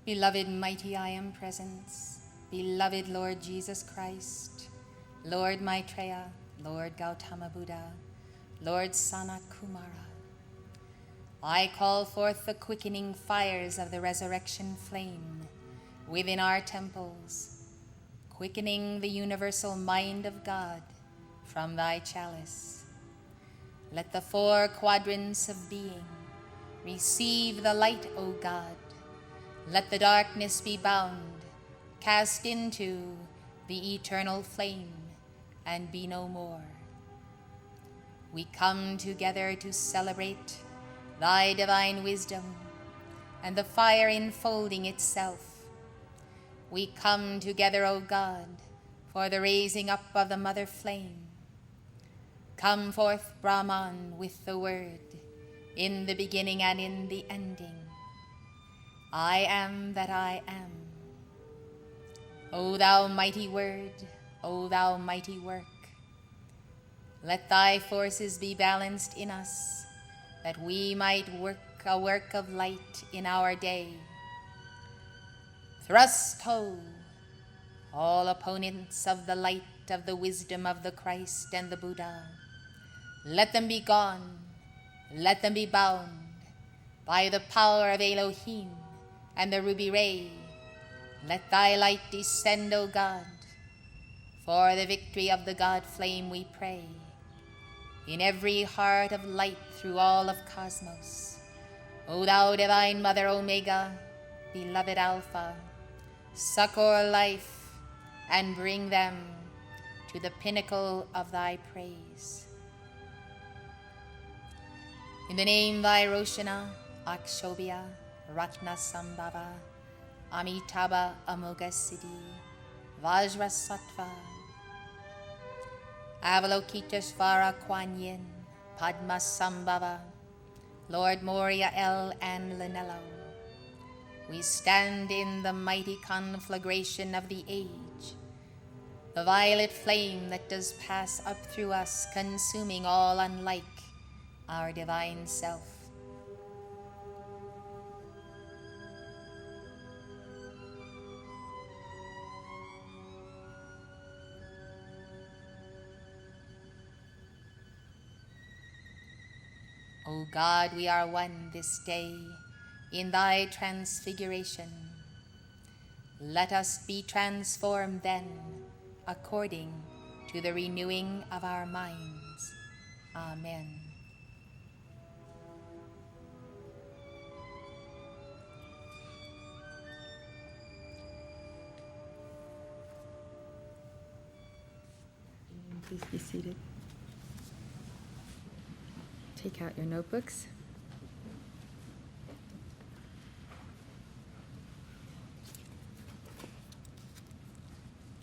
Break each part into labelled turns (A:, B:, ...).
A: Beloved mighty I Am Presence, beloved Lord Jesus Christ, Lord Maitreya, Lord Gautama Buddha, Lord Sanat Kumara, I call forth the quickening fires of the resurrection flame within our temples, quickening the universal mind of God from thy chalice. Let the four quadrants of being receive the light, O God. Let the darkness be bound, cast into the eternal flame, and be no more. We come together to celebrate thy divine wisdom and the fire enfolding itself. We come together, O God, for the raising up of the mother flame. Come forth, Brahman, with the word, in the beginning and in the ending. I am that I am. O thou mighty word, O thou mighty work, let thy forces be balanced in us, that we might work a work of light in our day. Thrust ho, all opponents of the light of the wisdom of the Christ and the Buddha. Let them be gone, let them be bound by the power of Elohim and the ruby ray. Let thy light descend, O God. For the victory of the God flame we pray. In every heart of light through all of cosmos, O thou divine Mother Omega, beloved Alpha, succor life and bring them to the pinnacle of thy praise. In the name thy Roshana, Akshobhya, Ratna Sambhava, Amitabha Amoga Siddhi, Vajra Sattva, Avalokiteshvara Kuan Yin, Padma Sambhava, Lord Moria El and Lanello, we stand in the mighty conflagration of the age, the violet flame that does pass up through us, consuming all unlike our divine self. O God, we are one this day in thy transfiguration. Let us be transformed then according to the renewing of our minds. Amen. Please be seated. Take out your notebooks.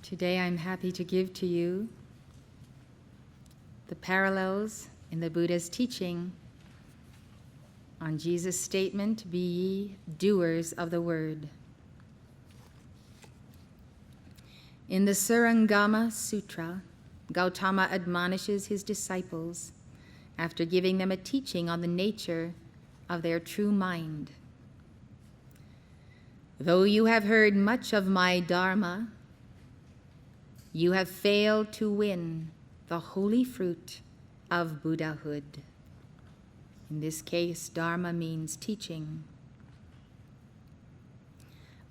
A: Today I'm happy to give to you the parallels in the Buddha's teaching on Jesus' statement, "Be ye doers of the word." In the Surangama Sutra, Gautama admonishes his disciples after giving them a teaching on the nature of their true mind. Though you have heard much of my Dharma, you have failed to win the holy fruit of Buddhahood. In this case, Dharma means teaching.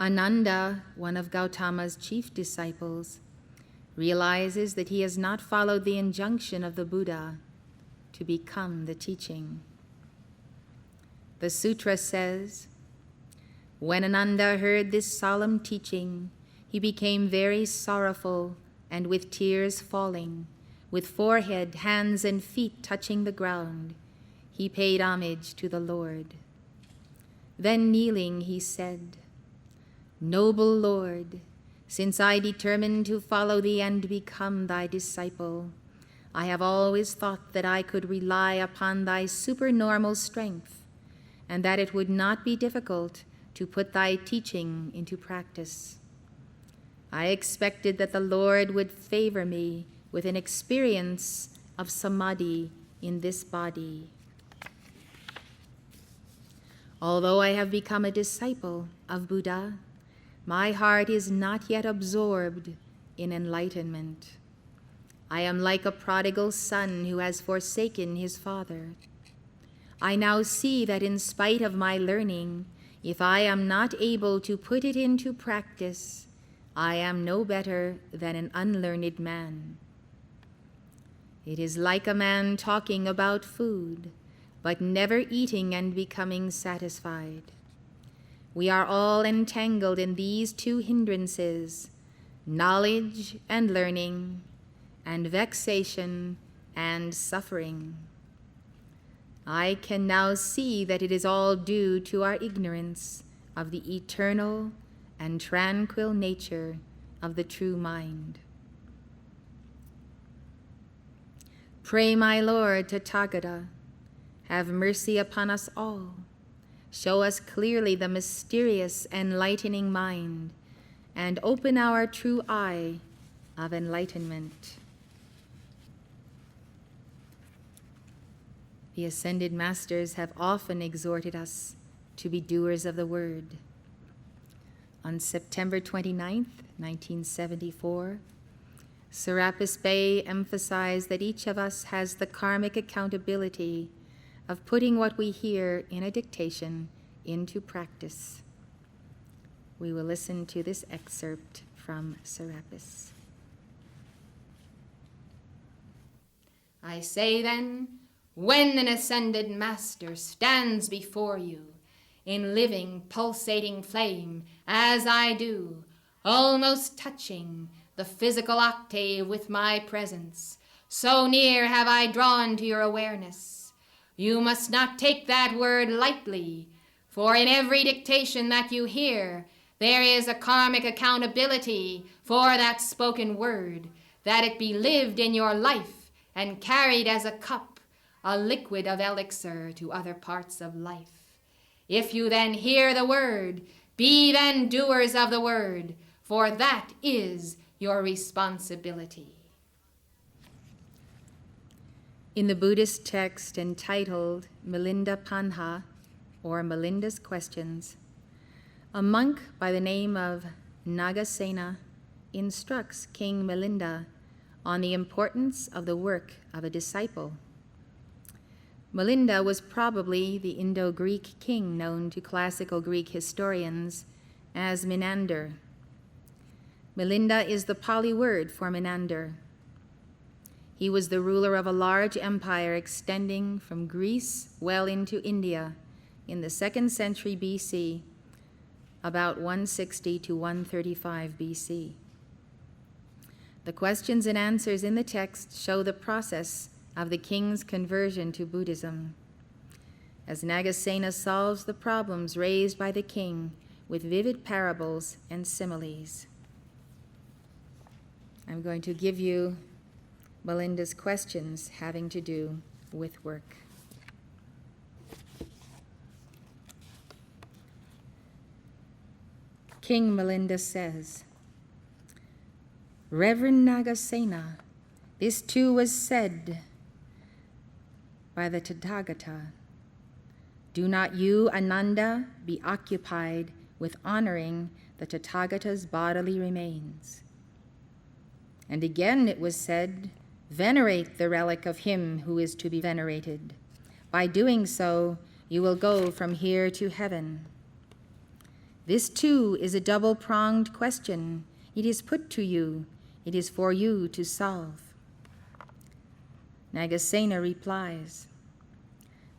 A: Ananda, one of Gautama's chief disciples, realizes that he has not followed the injunction of the Buddha to become the teaching. The sutra says, when Ananda heard this solemn teaching, he became very sorrowful, and with tears falling, with forehead, hands, and feet touching the ground, he paid homage to the Lord. Then kneeling, he said, "Noble Lord, since I determined to follow thee and become thy disciple, I have always thought that I could rely upon thy supernormal strength, and that it would not be difficult to put thy teaching into practice. I expected that the Lord would favor me with an experience of samadhi in this body. Although I have become a disciple of Buddha, my heart is not yet absorbed in enlightenment. I am like a prodigal son who has forsaken his father. I now see that in spite of my learning, if I am not able to put it into practice, I am no better than an unlearned man. It is like a man talking about food, but never eating and becoming satisfied. We are all entangled in these two hindrances, knowledge and learning, and vexation and suffering. I can now see that it is all due to our ignorance of the eternal and tranquil nature of the true mind. Pray, my Lord Tathagata, have mercy upon us all. Show us clearly the mysterious enlightening mind, and open our true eye of enlightenment. The Ascended Masters have often exhorted us to be doers of the word. On September 29th, 1974, Serapis Bey emphasized that each of us has the karmic accountability of putting what we hear in a dictation into practice. We will listen to this excerpt from Serapis. I say then, when an ascended master stands before you in living, pulsating flame, as I do, almost touching the physical octave with my presence, so near have I drawn to your awareness, you must not take that word lightly, for in every dictation that you hear, there is a karmic accountability for that spoken word, that it be lived in your life and carried as a cup, a liquid of elixir to other parts of life. If you then hear the word, be then doers of the word, for that is your responsibility. In the Buddhist text entitled Milinda Panha, or Melinda's Questions, a monk by the name of Nagasena instructs King Milinda on the importance of the work of a disciple. Milinda was probably the Indo-Greek king known to classical Greek historians as Menander. Milinda is the Pali word for Menander. He was the ruler of a large empire extending from Greece well into India in the 2nd century BC, about 160 to 135 BC. The questions and answers in the text show the process of the king's conversion to Buddhism, as Nagasena solves the problems raised by the king with vivid parables and similes. I'm going to give you Melinda's questions having to do with work. King Milinda says, Reverend Nagasena, this too was said by the Tathagata. Do not you, Ananda, be occupied with honoring the Tathagata's bodily remains. And again it was said, venerate the relic of him who is to be venerated. By doing so, you will go from here to heaven. This too is a double-pronged question. It is put to you. It is for you to solve. Nagasena replies,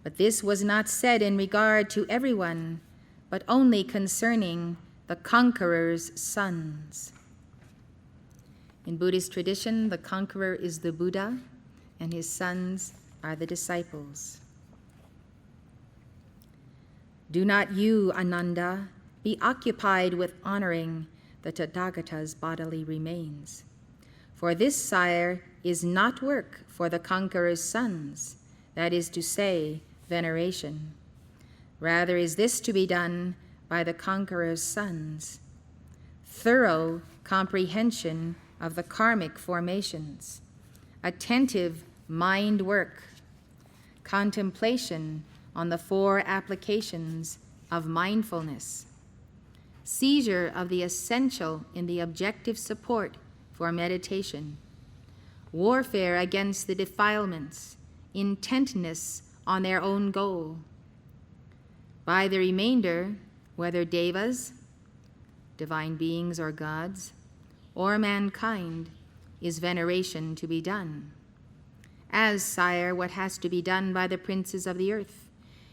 A: but this was not said in regard to everyone, but only concerning the conqueror's sons. In Buddhist tradition, the conqueror is the Buddha, and his sons are the disciples. Do not you, Ananda, be occupied with honoring the Tathagata's bodily remains. For this, sire, is not work for the conqueror's sons, that is to say, veneration. Rather is this to be done by the conqueror's sons. Thorough comprehension of the karmic formations, attentive mind work, contemplation on the 4 applications of mindfulness, seizure of the essential in the objective support for meditation, warfare against the defilements, intentness on their own goal. By the remainder, whether devas, divine beings or gods, or mankind, is veneration to be done. As, sire, what has to be done by the princes of the earth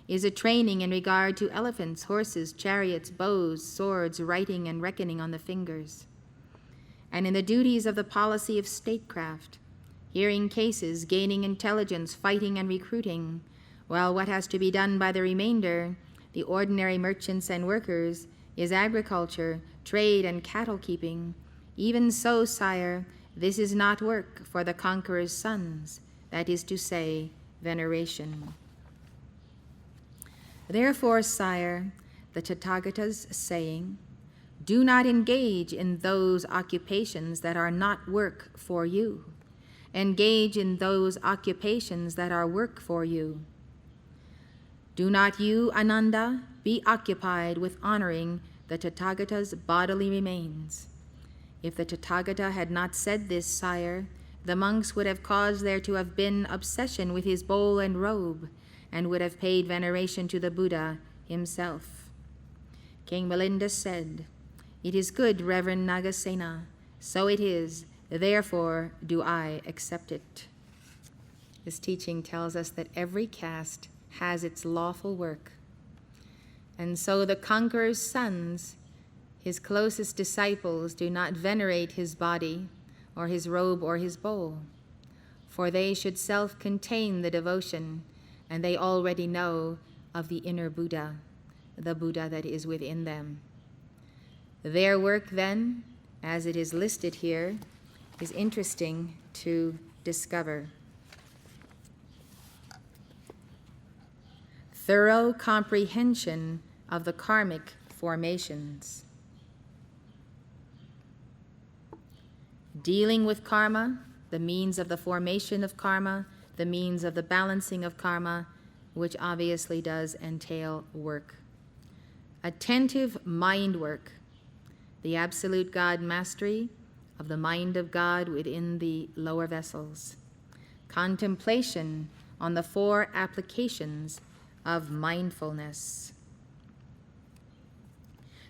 A: is a training in regard to elephants, horses, chariots, bows, swords, writing and reckoning on the fingers. And in the duties of the policy of statecraft, hearing cases, gaining intelligence, fighting and recruiting, while what has to be done by the remainder, the ordinary merchants and workers, is agriculture, trade and cattle keeping. Even so, sire, this is not work for the conqueror's sons, that is to say, veneration. Therefore, sire, the Tathagata's saying, do not engage in those occupations that are not work for you. Engage in those occupations that are work for you. Do not you, Ananda, be occupied with honoring the Tathagata's bodily remains. If the Tathagata had not said this, sire, the monks would have caused there to have been obsession with his bowl and robe, and would have paid veneration to the Buddha himself. King Milinda said, "It is good, Reverend Nagasena, so it is, therefore do I accept it." This teaching tells us that every caste has its lawful work. And so the conqueror's sons, his closest disciples, do not venerate his body or his robe or his bowl, for they should self-contain the devotion, and they already know of the inner Buddha, the Buddha that is within them. Their work then, as it is listed here, is interesting to discover. Thorough comprehension of the karmic formations. Dealing with karma, the means of the formation of karma, the means of the balancing of karma, which obviously does entail work. Attentive mind work, the absolute God mastery of the mind of God within the lower vessels. Contemplation on the four applications of mindfulness.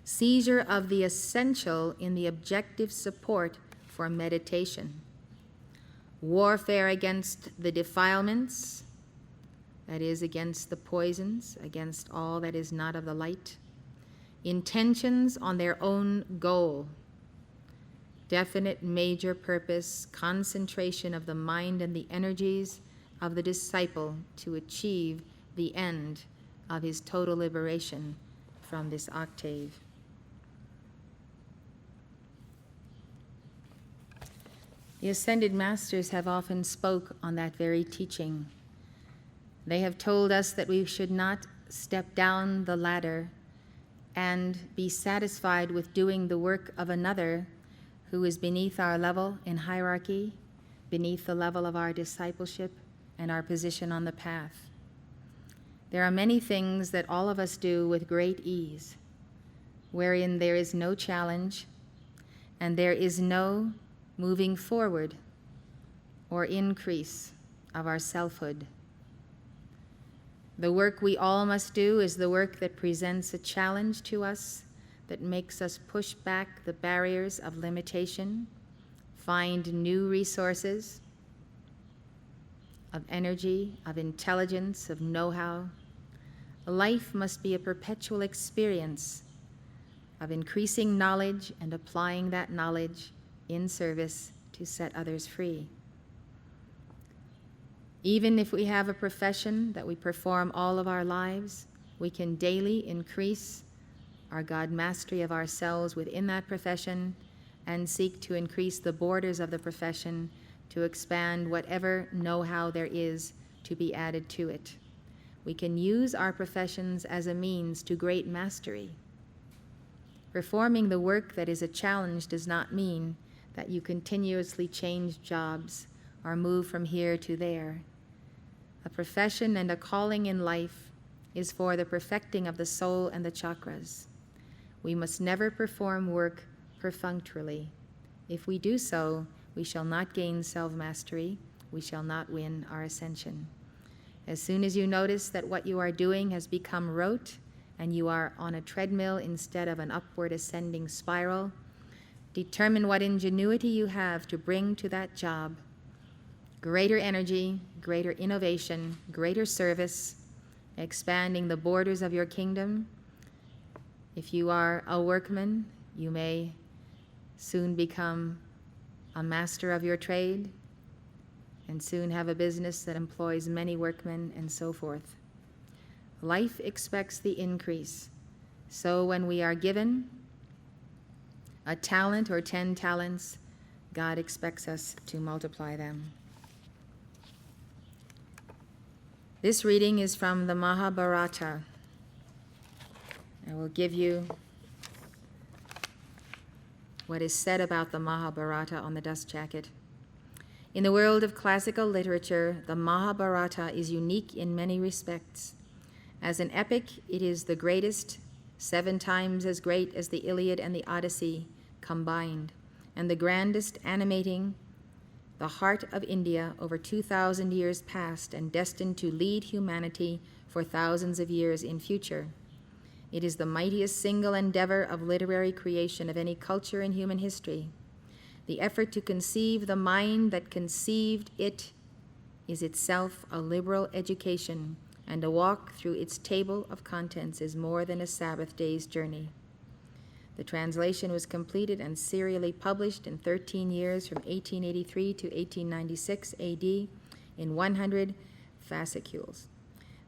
A: Seizure of the essential in the objective support for meditation. Warfare against the defilements, that is, against the poisons, against all that is not of the light. Intentions on their own goal. Definite major purpose, concentration of the mind and the energies of the disciple to achieve the end of his total liberation from this octave. The Ascended Masters have often spoke on that very teaching. They have told us that we should not step down the ladder and be satisfied with doing the work of another who is beneath our level in hierarchy, beneath the level of our discipleship and our position on the path. There are many things that all of us do with great ease, wherein there is no challenge and there is no moving forward or increase of our selfhood. The work we all must do is the work that presents a challenge to us, that makes us push back the barriers of limitation, find new resources of energy, of intelligence, of know-how. Life must be a perpetual experience of increasing knowledge and applying that knowledge in service to set others free. Even if we have a profession that we perform all of our lives, we can daily increase our God mastery of ourselves within that profession and seek to increase the borders of the profession to expand whatever know-how there is to be added to it. We can use our professions as a means to great mastery. Performing the work that is a challenge does not mean that you continuously change jobs or move from here to there. A profession and a calling in life
B: is for the perfecting of the soul and the chakras. We must never perform work perfunctorily. If we do so, we shall not gain self-mastery. We shall not win our ascension. As soon as you notice that what you are doing has become rote and you are on a treadmill instead of an upward ascending spiral, determine what ingenuity you have to bring to that job. Greater energy, greater innovation, greater service, expanding the borders of your kingdom. If you are a workman, you may soon become a master of your trade and soon have a business that employs many workmen and so forth. Life expects the increase. So when we are given a talent or 10 talents, God expects us to multiply them. This reading is from the Mahabharata. I will give you what is said about the Mahabharata on the dust jacket. In the world of classical literature, the Mahabharata is unique in many respects. As an epic, it is the greatest, 7 times as great as the Iliad and the Odyssey combined, and the grandest, animating the heart of India over 2,000 years past and destined to lead humanity for thousands of years in future. It is the mightiest single endeavor of literary creation of any culture in human history. The effort to conceive the mind that conceived it is itself a liberal education, and a walk through its table of contents is more than a Sabbath day's journey. The translation was completed and serially published in 13 years from 1883 to 1896 AD in 100 fascicules.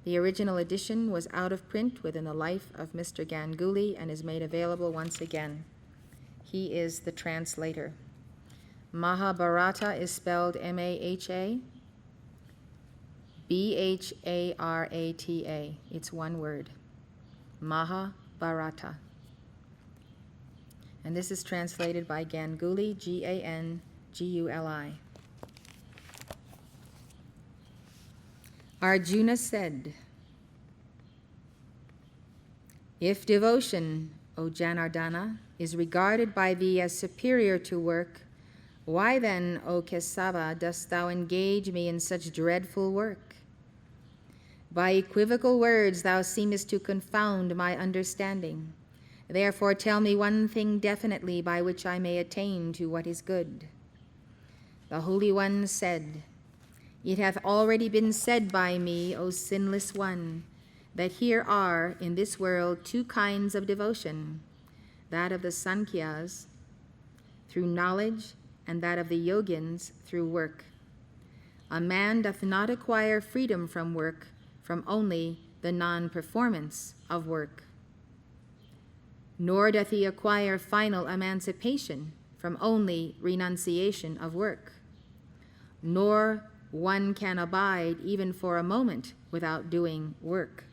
B: The original edition was out of print within the life of Mr. Ganguly and is made available once again. He is the translator. Mahabharata is spelled M-A-H-A, B-H-A-R-A-T-A. It's one word. Mahabharata. And this is translated by Ganguly, G-A-N-G-U-L-I. Arjuna said, "If devotion, O Janardana, is regarded by thee as superior to work, why then, O Kesava, dost thou engage me in such dreadful work? By equivocal words thou seemest to confound my understanding. Therefore tell me one thing definitely by which I may attain to what is good." The Holy One said, "It hath already been said by me, O sinless one, that here are in this world 2 kinds of devotion, that of the Sankhyas through knowledge and that of the Yogins through work. A man doth not acquire freedom from work from only the non-performance of work, nor doth he acquire final emancipation from only renunciation of work, nor one can abide even for a moment without doing work.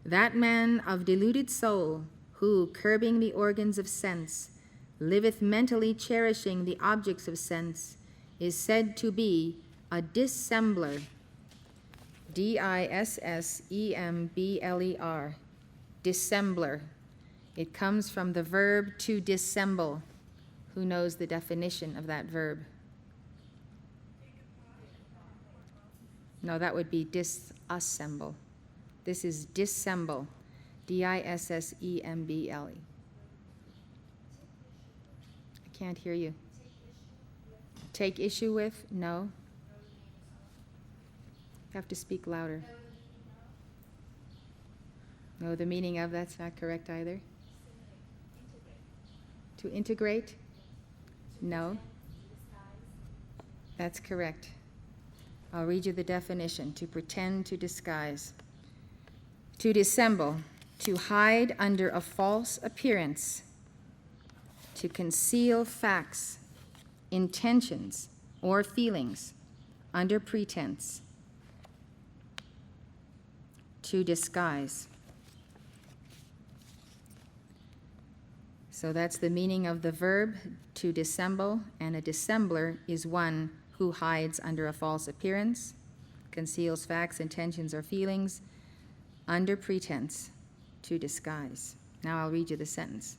B: That man of deluded soul who, curbing the organs of sense, liveth mentally cherishing the objects of sense, is said to be a dissembler, D-I-S-S-E-M-B-L-E-R, dissembler. It comes from the verb to dissemble. Who knows the definition of that verb? No, that would be disassemble. This is dissemble, D-I-S-S-E-M-B-L-E. I can't hear you. Take issue with? No. You have to speak louder. No, the meaning of that's not correct either. To integrate? No. That's correct. I'll read you the definition. To pretend, to disguise. To dissemble, to hide under a false appearance, to conceal facts, intentions, or feelings under pretense, to disguise. So that's the meaning of the verb to dissemble, and a dissembler is one who hides under a false appearance, conceals facts, intentions, or feelings under pretense to disguise. Now I'll read you the sentence.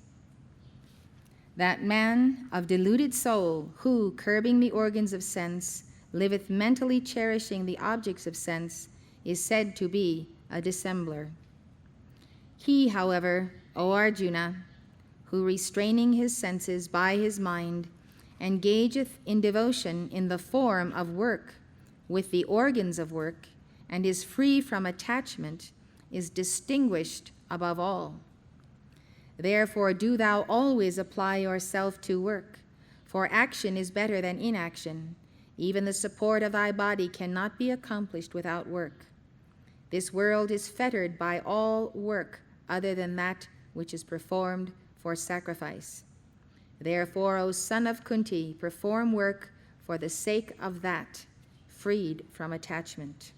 B: That man of deluded soul who, curbing the organs of sense, liveth mentally cherishing the objects of sense, is said to be a dissembler. He, however, O Arjuna, who restraining his senses by his mind, engageth in devotion in the form of work with the organs of work, and is free from attachment, is distinguished above all. Therefore do thou always apply yourself to work, for action is better than inaction. Even the support of thy body cannot be accomplished without work. This world is fettered by all work other than that which is performed for sacrifice. Therefore, O son of Kunti, perform work for the sake of that, freed from attachment.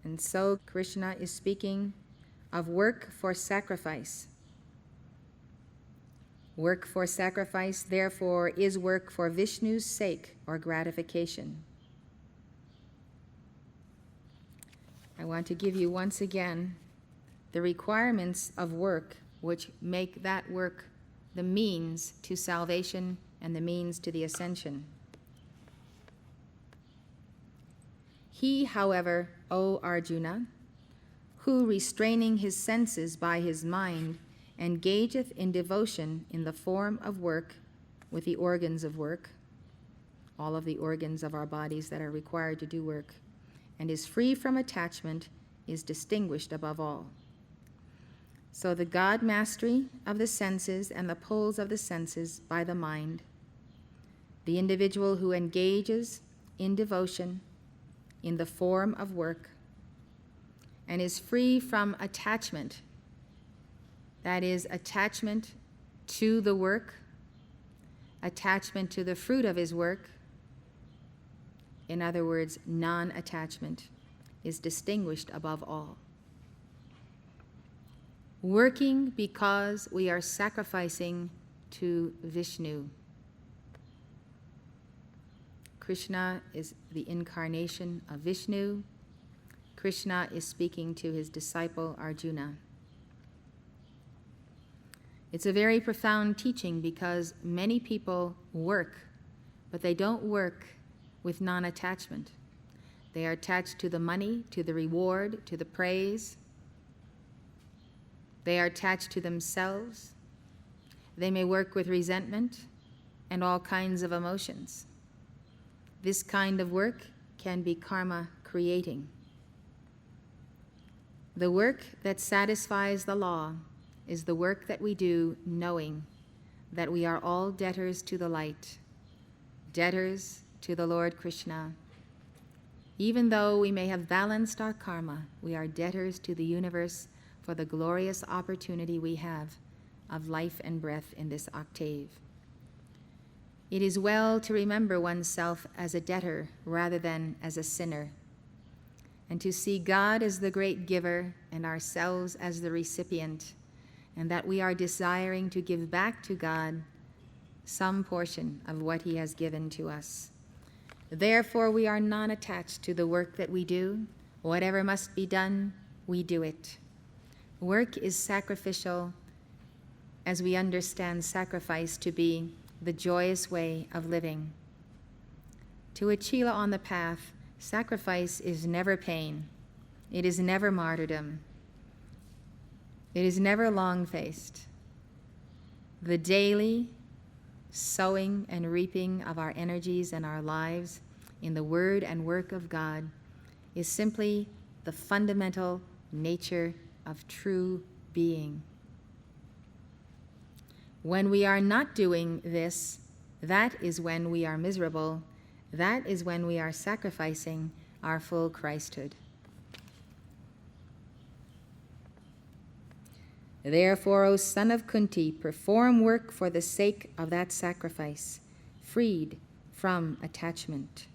B: And so Krishna is speaking of work for sacrifice. Work for sacrifice, therefore, is work for Vishnu's sake or gratification. I want to give you once again the requirements of work which make that work the means to salvation and the means to the ascension. He, however, O Arjuna, who restraining his senses by his mind, engageth in devotion in the form of work with the organs of work, all of the organs of our bodies that are required to do work, and is free from attachment, is distinguished above all. So the God mastery of the senses and the pulls of the senses by the mind, the individual who engages in devotion in the form of work and is free from attachment, that is, attachment to the work, attachment to the fruit of his work, in other words, non-attachment, is distinguished above all. Working because we are sacrificing to Vishnu. Krishna is the incarnation of Vishnu. Krishna is speaking to his disciple Arjuna. It's a very profound teaching because many people work, but they don't work with non-attachment. They are attached to the money, to the reward, to the praise. They are attached to themselves. They may work with resentment and all kinds of emotions. This kind of work can be karma creating. The work that satisfies the law is the work that we do knowing that we are all debtors to the light, debtors to the Lord Krishna. Even though we may have balanced our karma, we are debtors to the universe for the glorious opportunity we have of life and breath in this octave. It is well to remember oneself as a debtor rather than as a sinner, and to see God as the great giver and ourselves as the recipient, and that we are desiring to give back to God some portion of what he has given to us. Therefore, we are non-attached to the work that we do. Whatever must be done, we do it. Work is sacrificial as we understand sacrifice to be the joyous way of living. To a Chela on the path, sacrifice is never pain. It is never martyrdom. It is never long-faced. The daily sowing and reaping of our energies and our lives in the word and work of God is simply the fundamental nature of true being. When we are not doing this, that is when we are miserable. That is when we are sacrificing our full Christhood. Therefore, O son of Kunti, perform work for the sake of that sacrifice, freed from attachment.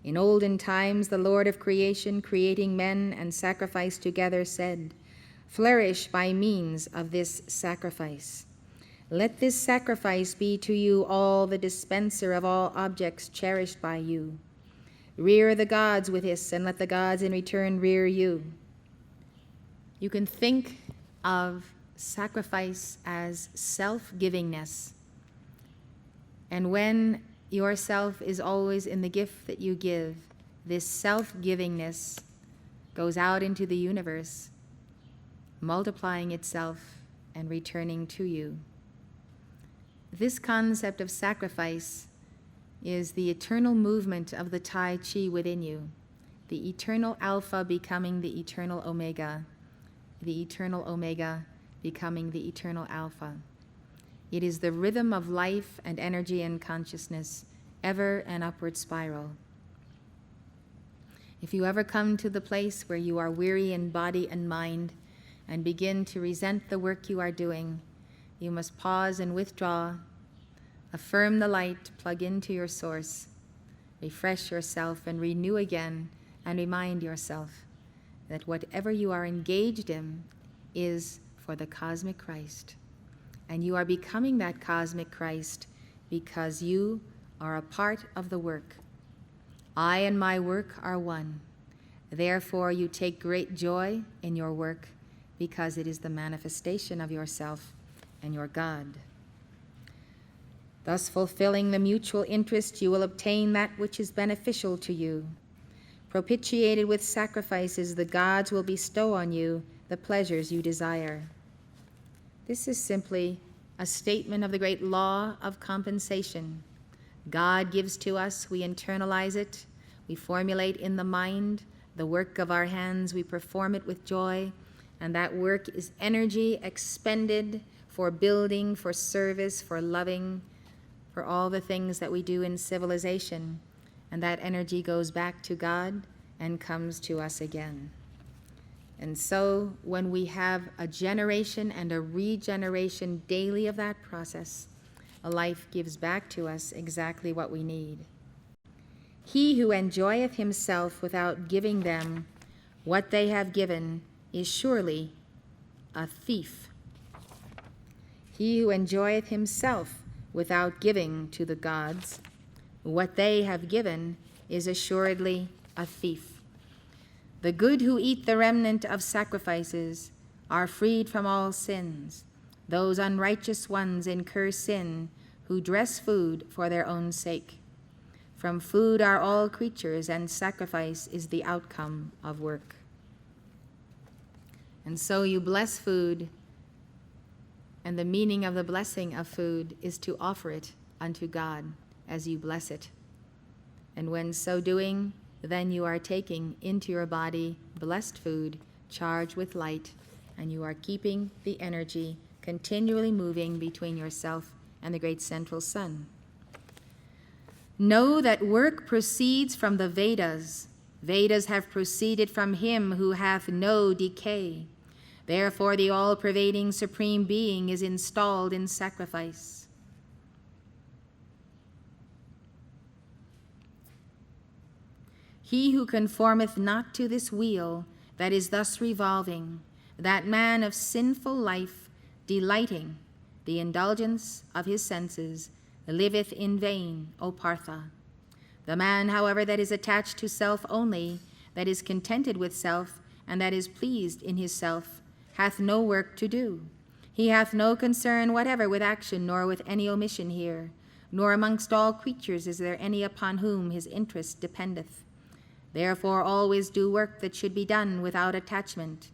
B: In olden times, the Lord of creation, creating men and sacrifice together, said, "Flourish by means of this sacrifice. Let this sacrifice be to you all the dispenser of all objects cherished by you. Rear the gods with this, and let the gods in return rear you. You can think of sacrifice as self-givingness. And when yourself is always in the gift that you give, this self-givingness goes out into the universe, multiplying itself and returning to you. This concept of sacrifice is the eternal movement of the Tai Chi within you, the eternal Alpha becoming the eternal Omega, the eternal Omega becoming the eternal Alpha. It is the rhythm of life and energy and consciousness, ever an upward spiral. If you ever come to the place where you are weary in body and mind and begin to resent the work you are doing, you must pause and withdraw, affirm the light, plug into your source, refresh yourself and renew again, and remind yourself that whatever you are engaged in is for the cosmic Christ. And you are becoming that cosmic Christ because you are a part of the work. I and my work are one. Therefore, you take great joy in your work because it is the manifestation of yourself and your God. Thus, fulfilling the mutual interest, you will obtain that which is beneficial to you. Propitiated with sacrifices, the gods will bestow on you the pleasures you desire. This is simply a statement of the great law of compensation. God gives to us, we internalize it, we formulate in the mind the work of our hands, we perform it with joy, and that work is energy expended for building, for service, for loving, for all the things that we do in civilization, and that energy goes back to God and comes to us again. And so when we have a generation and a regeneration daily of that process, a life gives back to us exactly what we need. He who enjoyeth himself without giving them what they have given is surely a thief. He who enjoyeth himself without giving to the gods what they have given is assuredly a thief. The good who eat the remnant of sacrifices are freed from all sins. Those unrighteous ones incur sin who dress food for their own sake. From food are all creatures, and sacrifice is the outcome of work. And so you bless food, and the meaning of the blessing of food is to offer it unto God as you bless it. And when so doing, then you are taking into your body blessed food charged with light, and you are keeping the energy continually moving between yourself and the great central sun. Know that work proceeds from the Vedas. Vedas have proceeded from him who hath no decay. Therefore, the all-pervading Supreme Being is installed in sacrifice. He who conformeth not to this wheel that is thus revolving, that man of sinful life, delighting the indulgence of his senses, liveth in vain, O Partha. The man, however, that is attached to self only, that is contented with self, and that is pleased in his self, hath no work to do. He hath no concern whatever with action, nor with any omission here, nor amongst all creatures is there any upon whom his interest dependeth. Therefore always do work that should be done without attachment.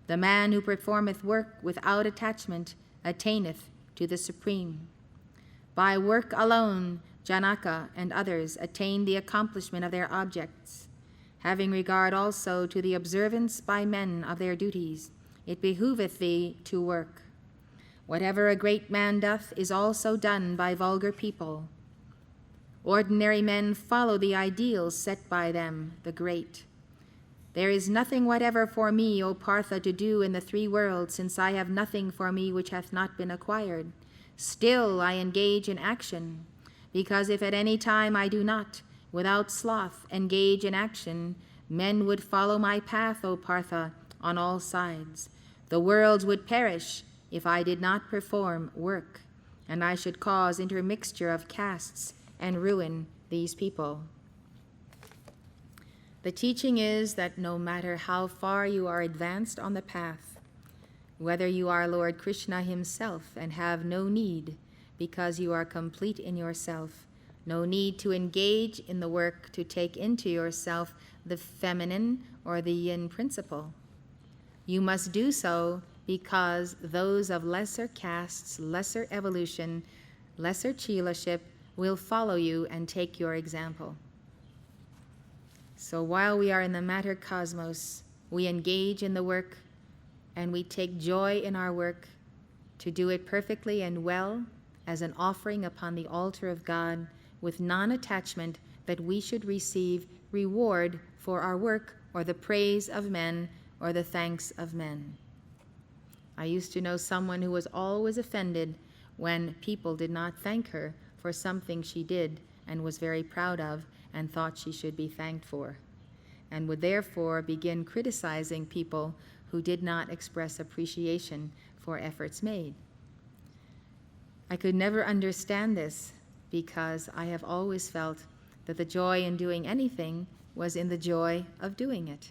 B: The man who performeth work without attachment attaineth to the Supreme. By work alone, Janaka and others attain the accomplishment of their objects. Having regard also to the observance by men of their duties, it behooveth thee to work. Whatever a great man doth is also done by vulgar people. Ordinary men follow the ideals set by them, the great. There is nothing whatever for me, O Partha, to do in the three worlds, since I have nothing for me which hath not been acquired. Still I engage in action, because if at any time I do not, without sloth, engage in action, men would follow my path, O Partha, on all sides. The worlds would perish if I did not perform work. and I should cause intermixture of castes and ruin these people. The teaching is that no matter how far you are advanced on the path, whether you are Lord Krishna himself and have no need, because you are complete in yourself, no need to engage in the work to take into yourself the feminine or the yin principle. You must do so because those of lesser castes, lesser evolution, lesser chelaship will follow you and take your example. So while we are in the matter cosmos, we engage in the work and we take joy in our work to do it perfectly and well as an offering upon the altar of God with non-attachment that we should receive reward for our work or the praise of men or the thanks of men. I used to know someone who was always offended when people did not thank her for something she did and was very proud of and thought she should be thanked for, and would therefore begin criticizing people who did not express appreciation for efforts made. I could never understand this because I have always felt that the joy in doing anything was in the joy of doing it.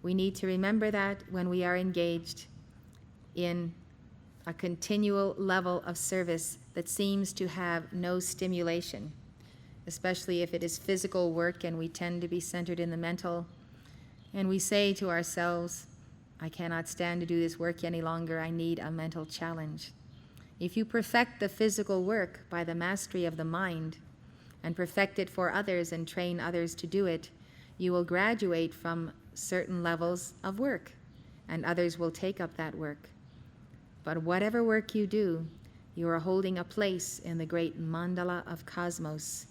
B: We need to remember that when we are engaged in a continual level of service that seems to have no stimulation, especially if it is physical work and we tend to be centered in the mental, and we say to ourselves, I cannot stand to do this work any longer, I need a mental challenge. If you perfect the physical work by the mastery of the mind and perfect it for others and train others to do it, you will graduate from certain levels of work and others will take up that work. But whatever work you do, you are holding a place in the great mandala of cosmos.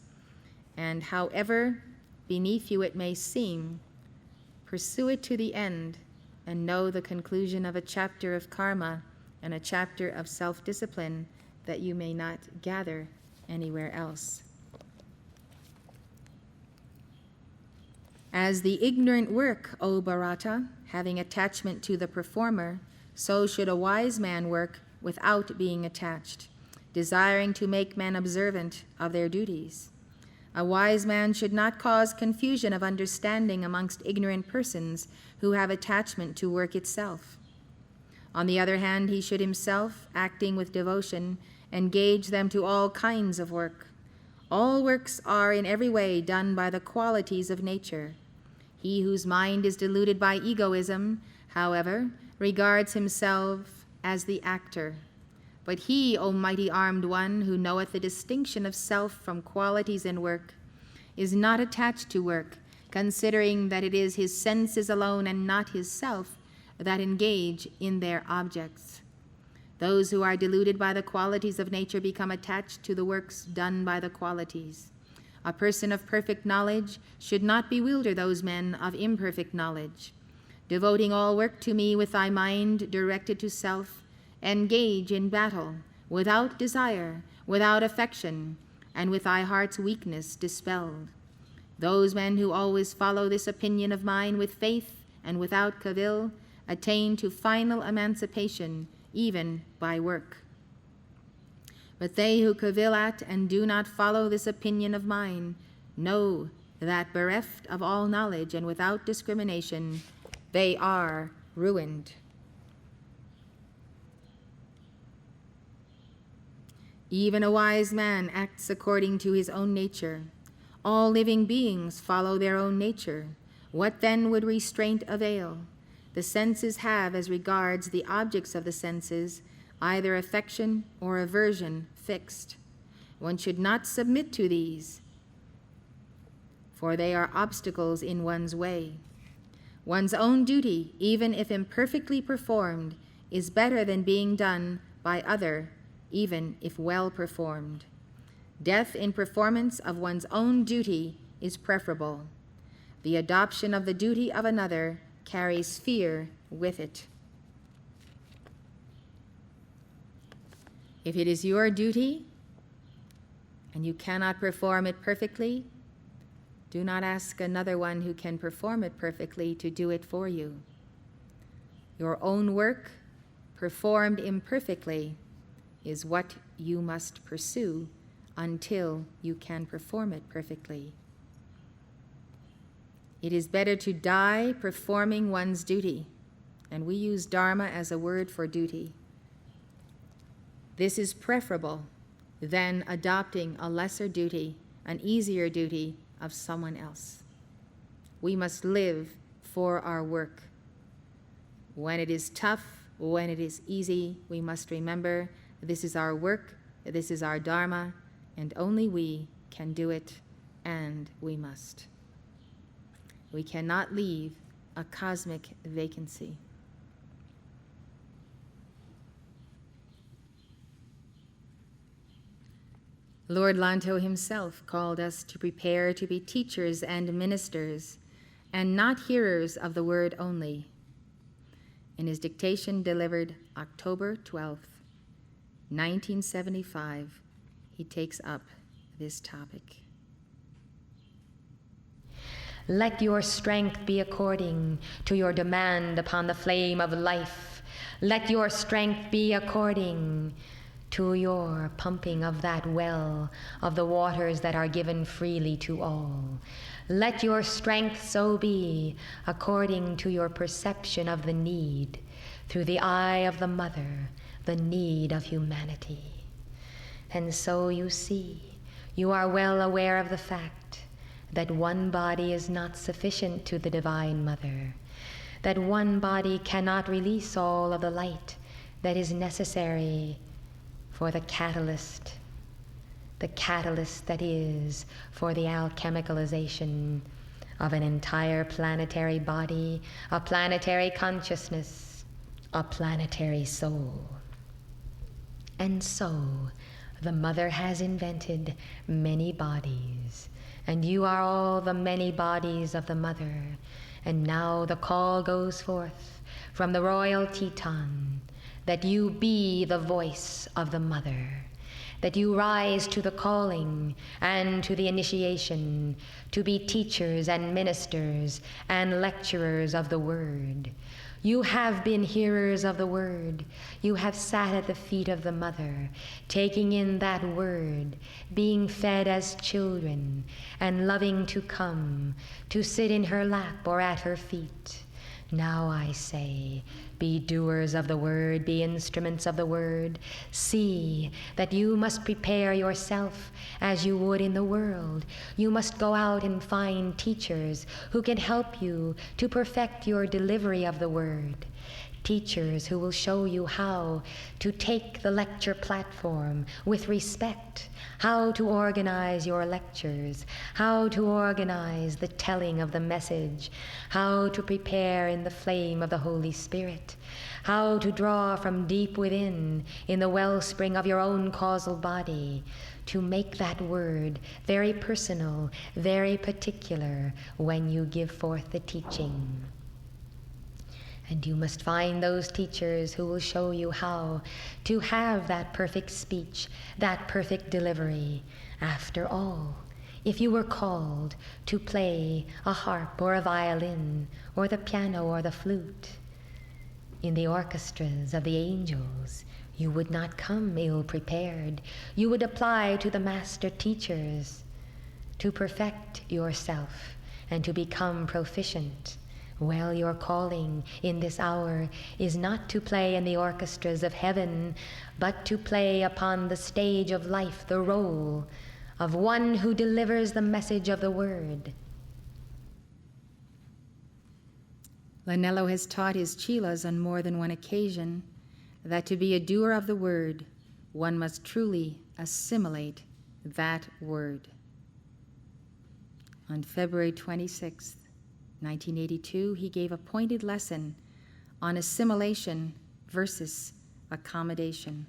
B: And however beneath you it may seem, pursue it to the end and know the conclusion of a chapter of karma and a chapter of self-discipline that you may not gather anywhere else. As the ignorant work, O Bharata, having attachment to the performer, so should a wise man work without being attached, desiring to make men observant of their duties. A wise man should not cause confusion of understanding amongst ignorant persons who have attachment to work itself. On the other hand, he should himself, acting with devotion, engage them to all kinds of work. All works are in every way done by the qualities of nature. He whose mind is deluded by egoism, however, regards himself as the actor. But he, O mighty armed one, who knoweth the distinction of self from qualities in work, is not attached to work, considering that it is his senses alone and not his self that engage in their objects. Those who are deluded by the qualities of nature become attached to the works done by the qualities. A person of perfect knowledge should not bewilder those men of imperfect knowledge. Devoting all work to me with thy mind directed to self, engage in battle, without desire, without affection, and with thy heart's weakness dispelled. Those men who always follow this opinion of mine with faith and without cavil attain to final emancipation, even by work. But they who cavil at and do not follow this opinion of mine know that bereft of all knowledge and without discrimination, they are ruined. Even a wise man acts according to his own nature. All living beings follow their own nature. What then would restraint avail? The senses have, as regards the objects of the senses, either affection or aversion fixed. One should not submit to these, for they are obstacles in one's way. One's own duty, even if imperfectly performed, is better than being done by other, even if well performed. Death in performance of one's own duty is preferable. The adoption of the duty of another carries fear with it. If it is your duty and you cannot perform it perfectly, do not ask another one who can perform it perfectly to do it for you. Your own work, performed imperfectly, is what you must pursue until you can perform it perfectly. It is better to die performing one's duty, and we use dharma as a word for duty. This is preferable than adopting a lesser duty, an easier duty of someone else. We must live for our work. When it is tough, when it is easy, we must remember this is our work, this is our dharma, and only we can do it, and we must. We cannot leave a cosmic vacancy. Lord Lanto himself called us to prepare to be teachers and ministers, and not hearers of the word only. In his dictation delivered October 12th, 1975, he takes up this topic.
C: Let your strength be according to your demand upon the flame of life. Let your strength be according to your pumping of that well of the waters that are given freely to all. Let your strength so be according to your perception of the need, through the eye of the mother, the need of humanity. And so you see, you are well aware of the fact that one body is not sufficient to the Divine Mother, that one body cannot release all of the light that is necessary for the catalyst that is for the alchemicalization of an entire planetary body, a planetary consciousness, a planetary soul. And so, the Mother has invented many bodies, and you are all the many bodies of the Mother. And now the call goes forth from the royal Teton that you be the voice of the Mother, that you rise to the calling and to the initiation to be teachers and ministers and lecturers of the Word. You have been hearers of the Word. You have sat at the feet of the Mother, taking in that Word, being fed as children, and loving to come, to sit in her lap or at her feet. Now I say, be doers of the Word, be instruments of the Word. See that you must prepare yourself as you would in the world. You must go out and find teachers who can help you to perfect your delivery of the Word. Teachers who will show you how to take the lecture platform with respect, how to organize your lectures, how to organize the telling of the message, how to prepare in the flame of the Holy Spirit, how to draw from deep within in the wellspring of your own causal body, to make that word very personal, very particular when you give forth the teaching. And you must find those teachers who will show you how to have that perfect speech, that perfect delivery. After all, if you were called to play a harp or a violin or the piano or the flute in the orchestras of the angels, you would not come ill-prepared. You would apply to the master teachers to perfect yourself and to become proficient. Well, your calling in this hour is not to play in the orchestras of heaven, but to play upon the stage of life the role of one who delivers the message of the Word.
B: Lanello has taught his chelas on more than one occasion that to be a doer of the Word, one must truly assimilate that Word. On February 26th, 1982, he gave a pointed lesson on assimilation versus accommodation.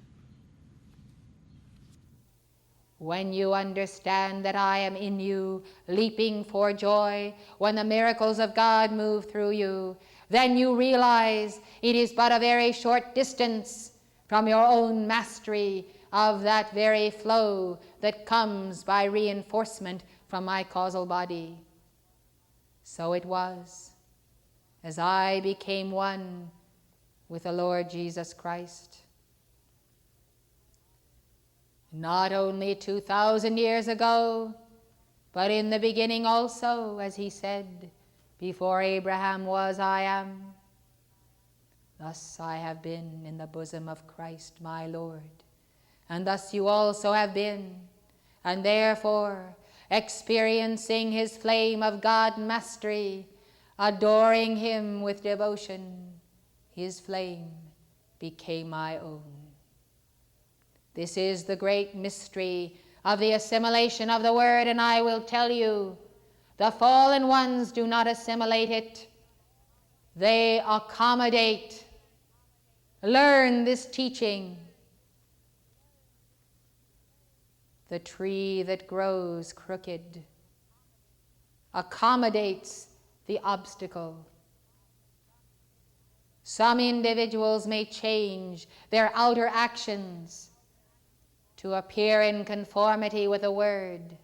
C: When you understand that I am in you, leaping for joy, when the miracles of God move through you, then you realize it is but a very short distance from your own mastery of that very flow that comes by reinforcement from my causal body. So it was, as I became one with the Lord Jesus Christ.
B: not only 2,000 years ago, but in the beginning also, as he said, before Abraham was, I am. Thus I have been in the bosom of Christ my Lord, and thus you also have been, and therefore, experiencing his flame of God mastery, adoring him with devotion, his flame became my own. This is the great mystery of the assimilation of the word, and I will tell you, the fallen ones do not assimilate it. They accommodate. Learn this teaching. The tree that grows crooked accommodates the obstacle. Some individuals may change their outer actions to appear in conformity with the word,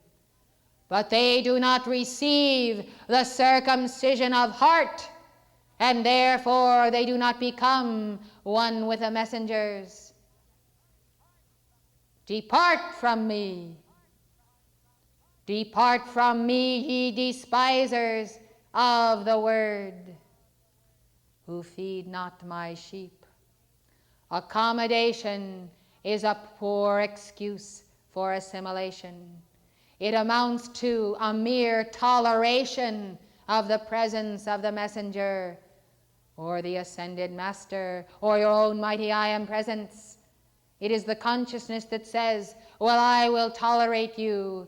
B: but they do not receive the circumcision of heart, and therefore they do not become one with the messengers. Depart from me. Depart from me, ye despisers of the word, who feed not my sheep. Accommodation is a poor excuse for assimilation. It amounts to a mere toleration of the presence of the messenger, or the ascended master, or your own mighty I am presence. It is the consciousness that says, well, I will tolerate you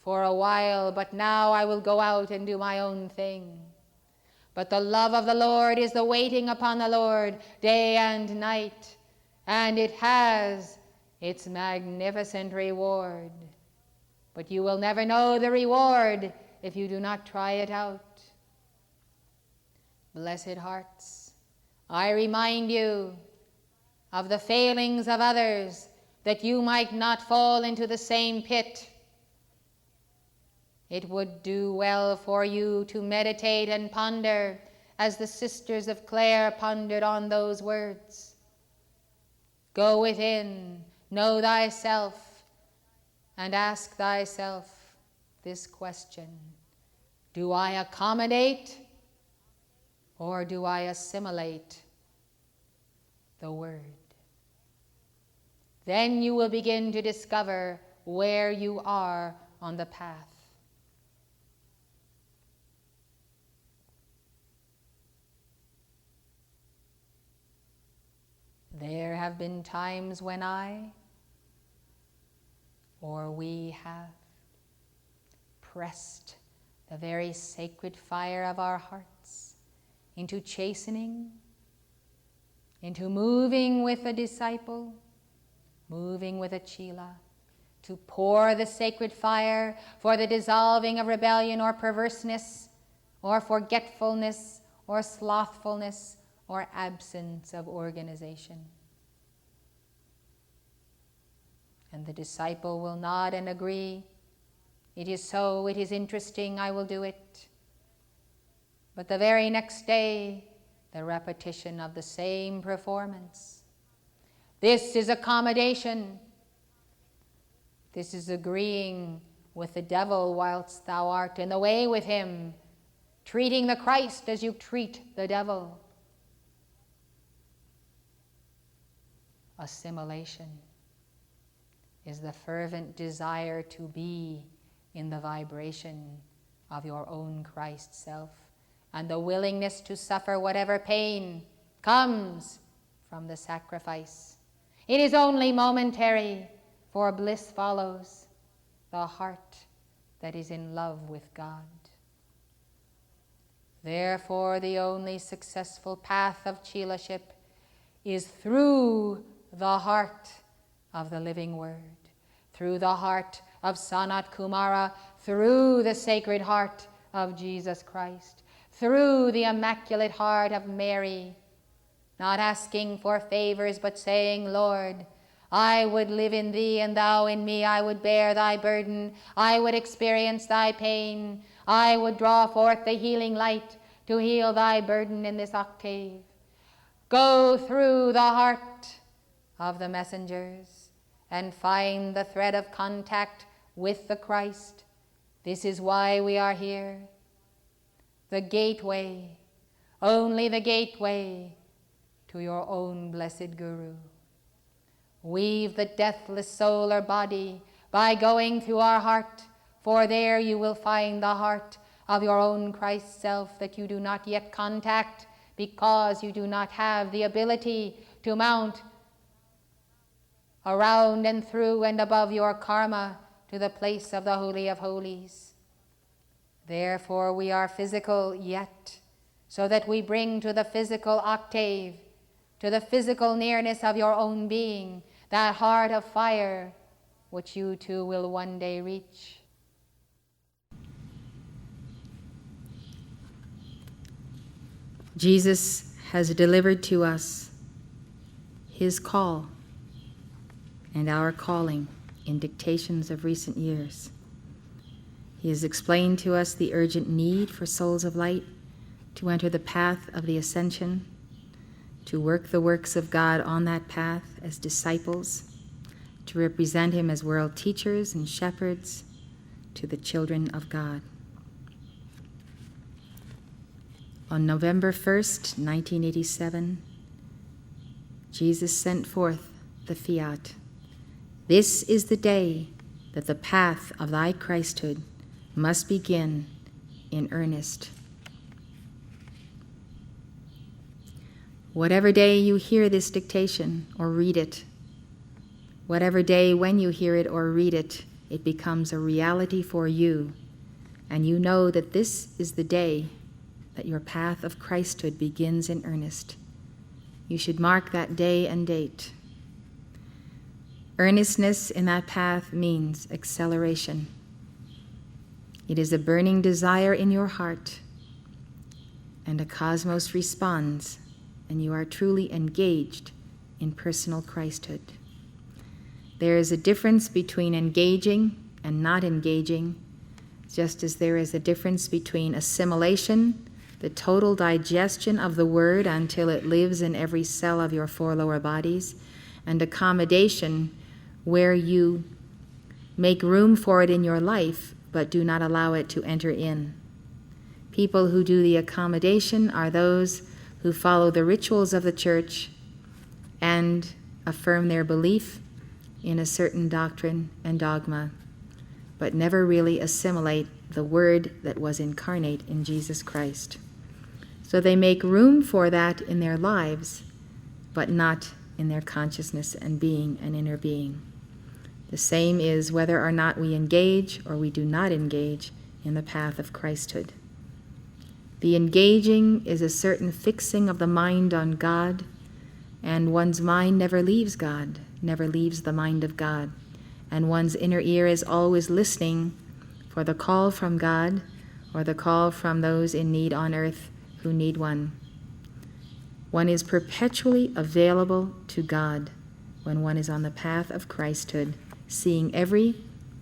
B: for a while, but now I will go out and do my own thing. But the love of the Lord is the waiting upon the Lord day and night, and it has its magnificent reward. But you will never know the reward if you do not try it out. Blessed hearts, I remind you of the failings of others, that you might not fall into the same pit. It would do well for you to meditate and ponder, as the sisters of Clare pondered on those words. Go within, know thyself, and ask thyself this question: do I accommodate, or do I assimilate the word? Then you will begin to discover where you are on the path. There have been times when we have pressed the very sacred fire of our hearts into chastening, into moving with a disciple, moving with a chela, to pour the sacred fire for the dissolving of rebellion or perverseness, or forgetfulness, or slothfulness, or absence of organization. And the disciple will nod and agree. It is so, it is interesting, I will do it. But the very next day, the repetition of the same performance. This is accommodation. This is agreeing with the devil whilst thou art in the way with him, treating the Christ as you treat the devil. Assimilation is the fervent desire to be in the vibration of your own Christ self, and the willingness to suffer whatever pain comes from the sacrifice. It is only momentary, for bliss follows the heart that is in love with God. Therefore, the only successful path of chelaship is through the heart of the living word, through the heart of Sanat Kumara, through the sacred heart of Jesus Christ, through the immaculate heart of Mary, not asking for favors, but saying, Lord, I would live in thee and thou in me. I would bear thy burden. I would experience thy pain. I would draw forth the healing light to heal thy burden in this octave. Go through the heart of the messengers
C: and find the thread of contact with the Christ. This is why we are here. The gateway, only the gateway to your own blessed Guru. Weave the deathless soul or body by going through our heart, for there you will find the heart of your own Christ self that you do not yet contact because you do not have the ability to mount around and through and above your karma to the place of the Holy of Holies. Therefore we are physical yet, so that we bring to the physical octave, to the physical nearness of your own being, that heart of fire, which you too will one day reach.
B: Jesus has delivered to us his call and our calling in dictations of recent years. He has explained to us the urgent need for souls of light to enter the path of the ascension, to work the works of God on that path as disciples, to represent him as world teachers and shepherds to the children of God. On November 1st, 1987, Jesus sent forth the fiat, "This is the day that the path of thy Christhood must begin in earnest." Whatever day you hear this dictation or read it, whatever day when you hear it or read it, it becomes a reality for you, and you know that this is the day that your path of Christhood begins in earnest. You should mark that day and date. Earnestness in that path means acceleration. It is a burning desire in your heart, and a cosmos responds, and you are truly engaged in personal Christhood. There is a difference between engaging and not engaging, just as there is a difference between assimilation, the total digestion of the word until it lives in every cell of your four lower bodies, and accommodation, where you make room for it in your life but do not allow it to enter in. People who do the accommodation are those who follow the rituals of the church and affirm their belief in a certain doctrine and dogma, but never really assimilate the word that was incarnate in Jesus Christ. So they make room for that in their lives, but not in their consciousness and being and inner being. The same is whether or not we engage or we do not engage in the path of Christhood. The engaging is a certain fixing of the mind on God, and one's mind never leaves God, never leaves the mind of God, and one's inner ear is always listening for the call from God or the call from those in need on earth who need one. One is perpetually available to God when one is on the path of Christhood, seeing every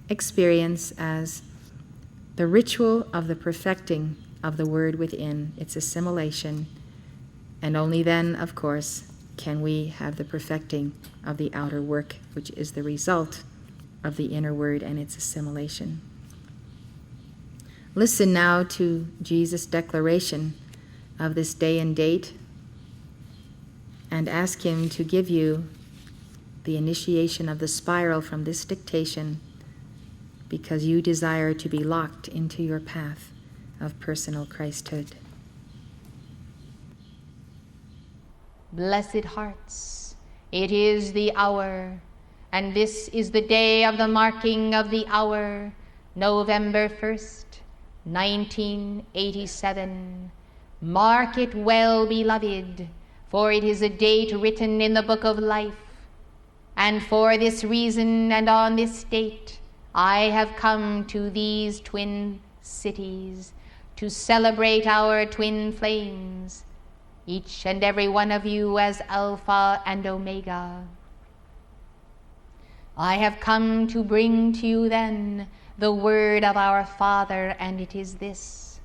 B: experience as the ritual of the perfecting of the word within, its assimilation, and only then, of course, can we have the perfecting of the outer work, which is the result of the inner word and its assimilation. Listen now to Jesus' declaration of this day and date, and ask him to give you the initiation of the spiral from this dictation, because you desire to be locked into your path of personal Christhood.
C: Blessed hearts, it is the hour, and this is the day of the marking of the hour, November 1st, 1987. Mark it well, beloved, for it is a date written in the book of life. And for this reason and on this date, I have come to these twin cities to celebrate our twin flames, each and every one of you as Alpha and Omega. I have come to bring to you then the word of our Father, and it is this: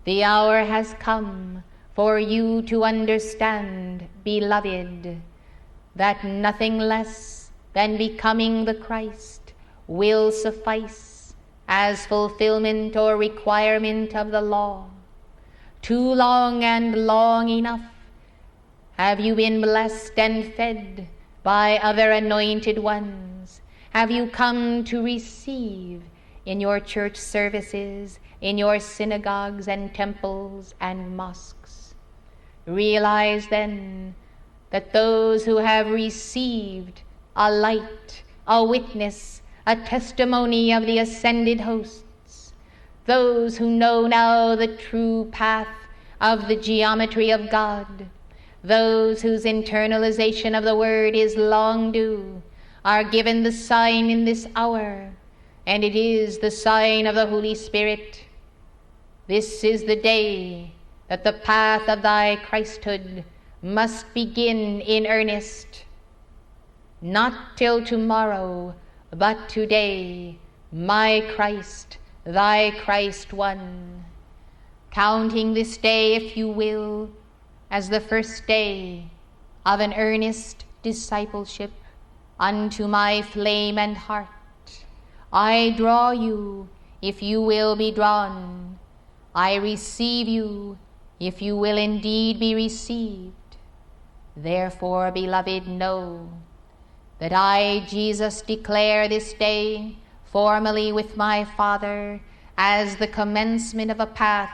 C: the hour has come for you to understand, beloved, that nothing less then becoming the Christ will suffice as fulfillment or requirement of the law. Too long and long enough have you been blessed and fed by other anointed ones. Have you come to receive in your church services, in your synagogues and temples and mosques? Realize then that those who have received a light, a witness, a testimony of the ascended hosts, those who know now the true path of the geometry of God, those whose internalization of the word is long due, are given the sign in this hour, and it is the sign of the Holy Spirit. This is the day that the path of thy Christhood must begin in earnest. Not till tomorrow, but today, my Christ, thy Christ one. Counting this day, if you will, as the first day of an earnest discipleship unto my flame and heart, I draw you, if you will be drawn. I receive you, if you will indeed be received. Therefore, beloved, know that I, Jesus, declare this day formally with my Father as the commencement of a path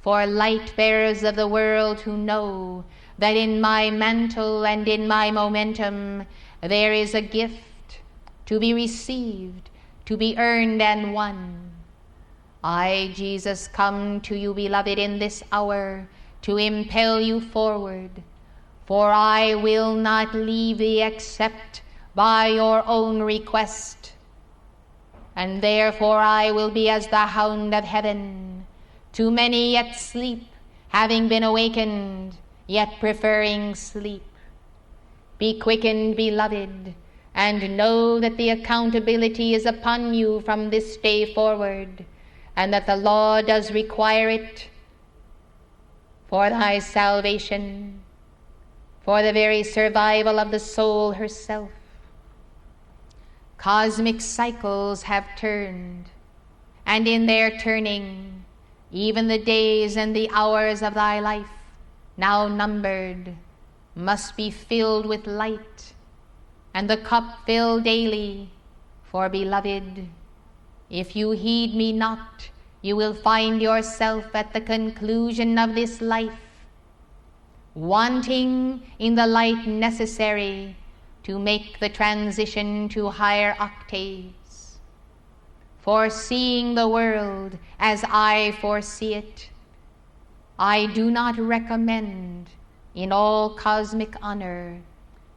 C: for light bearers of the world who know that in my mantle and in my momentum there is a gift to be received, to be earned and won. I, Jesus, come to you, beloved, in this hour to impel you forward, for I will not leave thee except by your own request, and therefore I will be as the hound of heaven, to many yet sleep, having been awakened, yet preferring sleep. Be quickened, beloved, and know that the accountability is upon you from this day forward, and that the law does require it for thy salvation, for the very survival of the soul herself. Cosmic cycles have turned, and in their turning, even the days and the hours of thy life, now numbered, must be filled with light, and the cup filled daily. For, beloved, if you heed me not, you will find yourself at the conclusion of this life, wanting in the light necessary to make the transition to higher octaves. Foreseeing the world as I foresee it, I do not recommend in all cosmic honor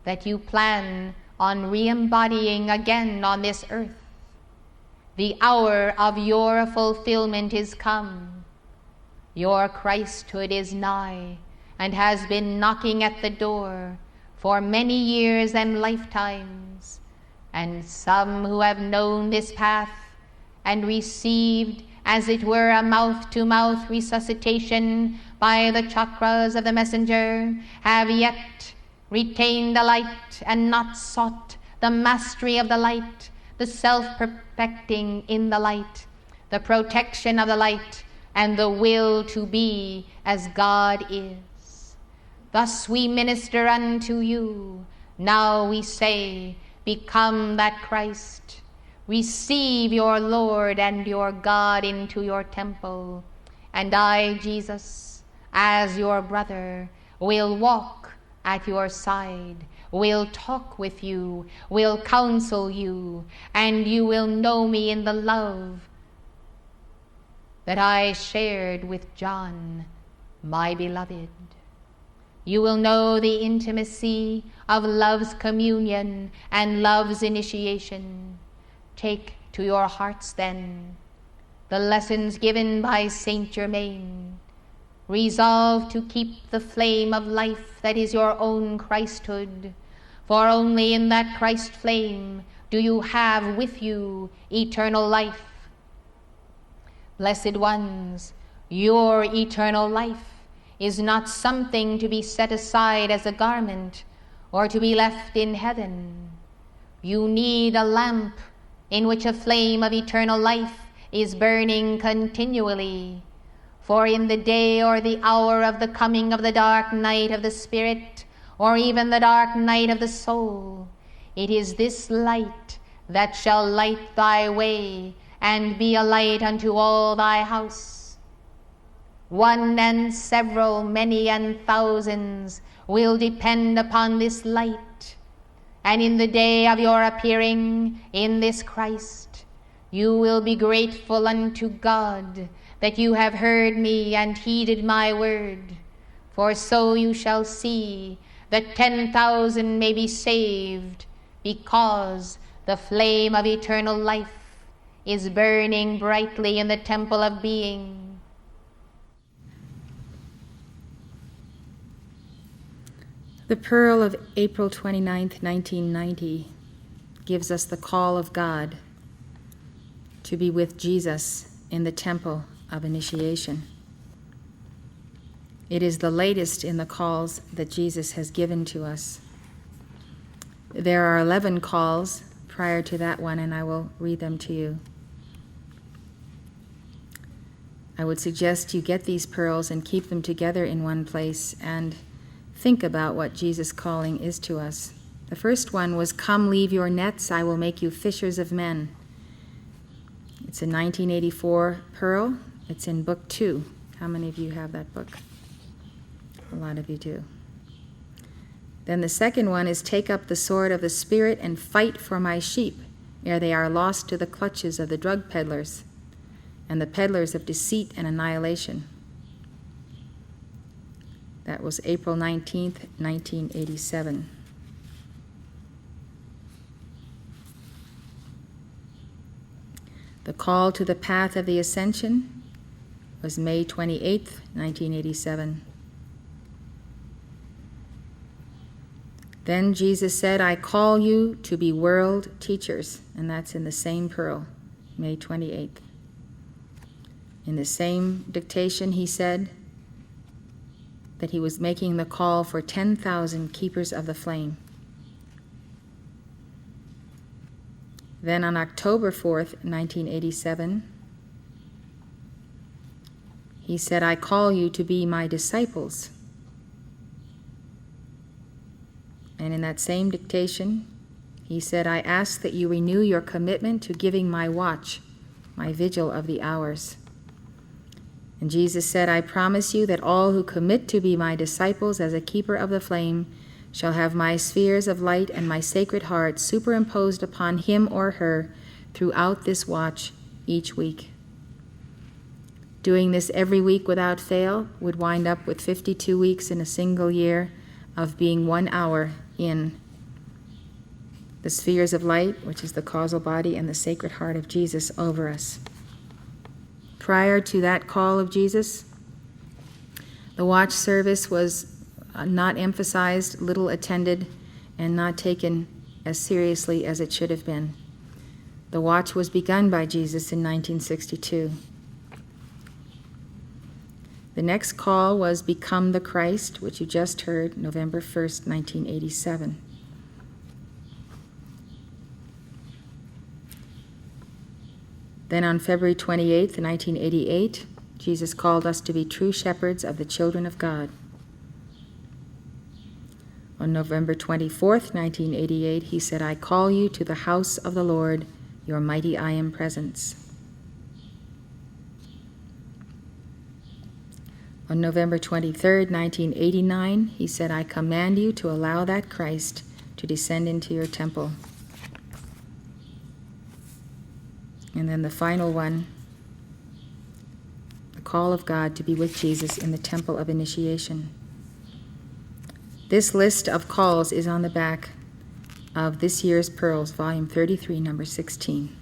C: that you plan on re-embodying again on this earth. The hour of your fulfillment is come. Your Christhood is nigh and has been knocking at the door for many years and lifetimes, and some who have known this path and received, as it were, a mouth-to-mouth resuscitation by the chakras of the messenger, have yet retained the light and not sought the mastery of the light, the self-perfecting in the light, the protection of the light, and the will to be as God is. Thus we minister unto you. Now we say, become that Christ. Receive your Lord and your God into your temple. And I, Jesus, as your brother, will walk at your side, will talk with you, will counsel you, and you will know me in the love that I shared with John, my beloved. You will know the intimacy of love's communion and love's initiation. Take to your hearts, then, the lessons given by Saint Germain. Resolve to keep the flame of life that is your own Christhood, for only in that Christ flame do you have with you eternal life. Blessed ones, your eternal life is not something to be set aside as a garment or to be left in heaven. You need a lamp in which a flame of eternal life is burning continually. For in the day or the hour of the coming of the dark night of the spirit, or even the dark night of the soul, it is this light that shall light thy way and be a light unto all thy house. One and several, many and thousands will depend upon this light. And in the day of your appearing in this Christ, you will be grateful unto God that you have heard me and heeded my word. For so you shall see that 10,000 may be saved, because the flame of eternal life is burning brightly in the temple of being.
B: The Pearl of April 29th, 1990 gives us the call of God to be with Jesus in the temple of initiation. It is the latest in the calls that Jesus has given to us. There are 11 calls prior to that one, and I will read them to you. I would suggest you get these pearls and keep them together in one place and think about what Jesus' calling is to us. The first one was, "Come, leave your nets, I will make you fishers of men." It's a 1984 pearl. It's in book 2. How many of you have that book? A lot of you do. Then the second one is, "Take up the sword of the Spirit and fight for my sheep, ere they are lost to the clutches of the drug peddlers and the peddlers of deceit and annihilation." That was April 19th, 1987. The call to the path of the ascension was May 28th, 1987. Then Jesus said, "I call you to be world teachers," and that's in the same pearl, May 28th. In the same dictation, he said that he was making the call for 10,000 keepers of the flame. Then on October 4th, 1987, he said, "I call you to be my disciples." And in that same dictation, he said, "I ask that you renew your commitment to giving my watch, my vigil of the hours." And Jesus said, "I promise you that all who commit to be my disciples as a keeper of the flame shall have my spheres of light and my sacred heart superimposed upon him or her throughout this watch each week." Doing this every week without fail would wind up with 52 weeks in a single year of being 1 hour in the spheres of light, which is the causal body and the sacred heart of Jesus over us. Prior to that call of Jesus, the watch service was not emphasized, little attended, and not taken as seriously as it should have been. The watch was begun by Jesus in 1962. The next call was "Become the Christ," which you just heard, November 1st, 1987. Then on February 28th, 1988, Jesus called us to be true shepherds of the children of God. On November 24th, 1988, he said, "I call you to the house of the Lord, your mighty I am presence." On November 23rd, 1989, he said, "I command you to allow that Christ to descend into your temple." And then the final one, the call of God to be with Jesus in the temple of initiation. This list of calls is on the back of this year's Pearls, volume 33, number 16.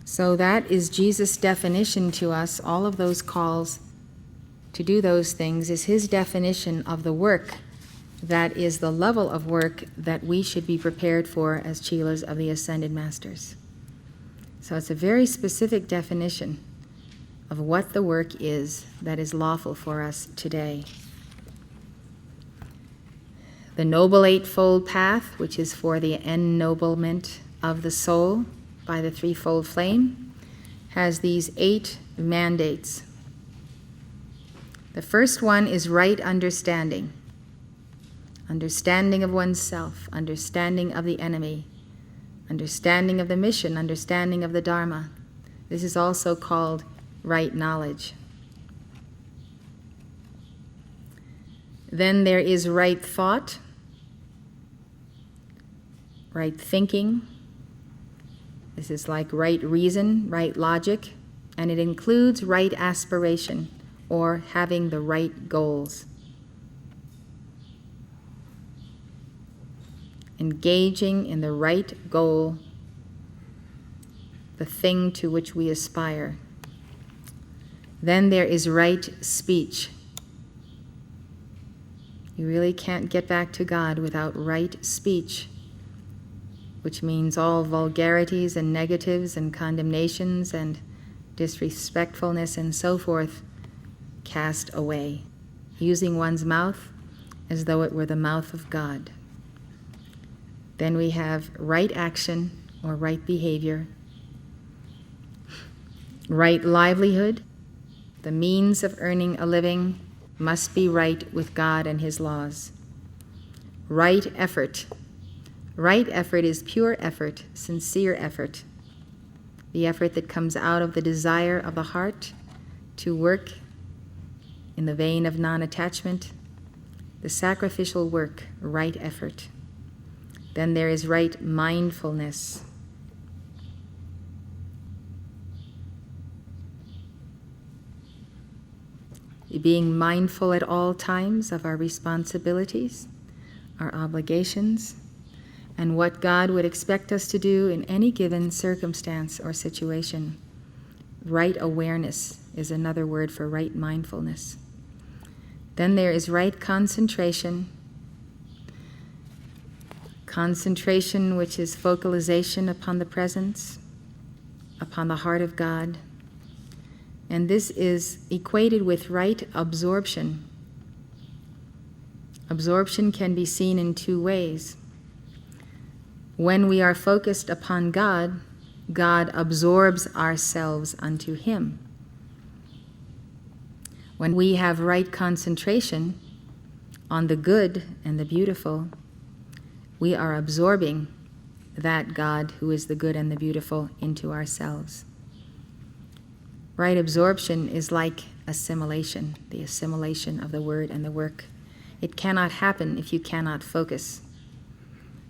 B: So that is Jesus' definition to us. All of those calls to do those things is his definition of the work that is the level of work that we should be prepared for as chelas of the Ascended Masters. So it's a very specific definition of what the work is that is lawful for us today. The Noble Eightfold Path, which is for the ennoblement of the soul by the threefold flame, has these 8 mandates. The first one is right understanding. Understanding of oneself, understanding of the enemy, understanding of the mission, understanding of the Dharma. This is also called right knowledge. Then there is right thought, right thinking. This is like right reason, right logic, and it includes right aspiration, or having the right goals. Engaging in the right goal, the thing to which we aspire. Then there is right speech. You really can't get back to God without right speech, which means all vulgarities and negatives and condemnations and disrespectfulness and so forth cast away, using one's mouth as though it were the mouth of God. Then we have right action or right behavior, right livelihood. The means of earning a living must be right with God and His laws. Right effort. Right effort is pure effort, sincere effort. The effort that comes out of the desire of the heart to work in the vein of non-attachment. The sacrificial work, right effort. Then there is right mindfulness. Being mindful at all times of our responsibilities, our obligations, and what God would expect us to do in any given circumstance or situation. Right awareness is another word for right mindfulness. Then there is right concentration. Concentration, which is focalization upon the presence, upon the heart of God. And this is equated with right absorption. Absorption can be seen in 2 ways. When we are focused upon God, God absorbs ourselves unto Him. When we have right concentration on the good and the beautiful, we are absorbing that God who is the good and the beautiful into ourselves. Right absorption is like assimilation, the assimilation of the word and the work. It cannot happen if you cannot focus.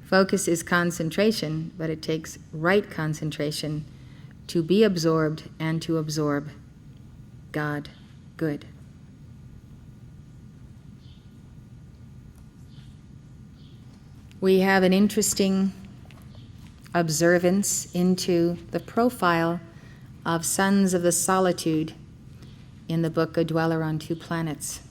B: Focus is concentration, but it takes right concentration to be absorbed and to absorb God, good. We have an interesting observance into the profile of sons of the Solitude in the book A Dweller on Two Planets.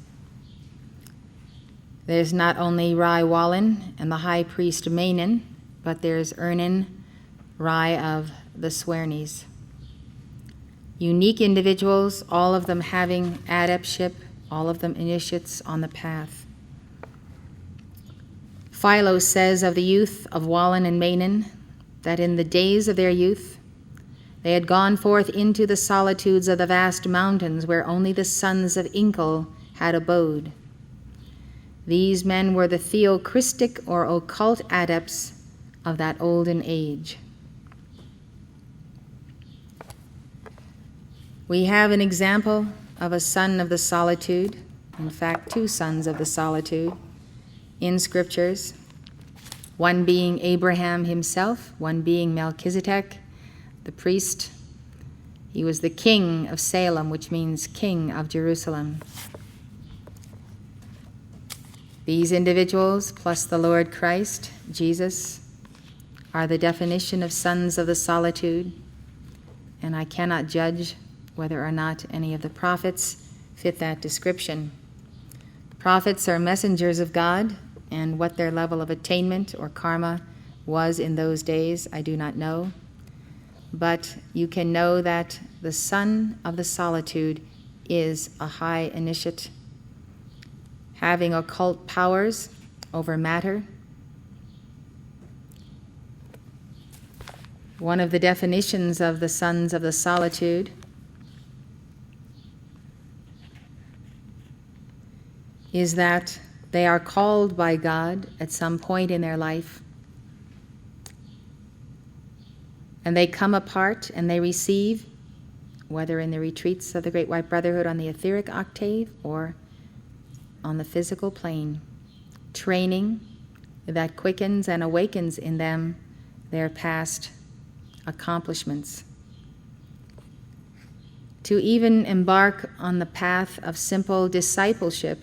B: There's not only Rai Wallen and the high priest Mainen, but there's Ernin, Rai of the Swearneys. Unique individuals, all of them having adeptship, all of them initiates on the path. Phylos says of the youth of Wallen and Mainen that in the days of their youth, they had gone forth into the solitudes of the vast mountains where only the sons of Inkle had abode. These men were the theocristic or occult adepts of that olden age. We have an example of a son of the Solitude, in fact, 2 sons of the Solitude, in scriptures, one being Abraham himself, one being Melchizedek, the priest. He was the king of Salem, which means king of Jerusalem. These individuals, plus the Lord Christ, Jesus, are the definition of sons of the Solitude, and I cannot judge whether or not any of the prophets fit that description. Prophets are messengers of God, and what their level of attainment or karma was in those days, I do not know. But you can know that the son of the Solitude is a high initiate, having occult powers over matter. One of the definitions of the sons of the solitude is that they are called by God at some point in their life, and they come apart and they receive, whether in the retreats of the Great White Brotherhood on the etheric octave or on the physical plane, training that quickens and awakens in them their past accomplishments. To even embark on the path of simple discipleship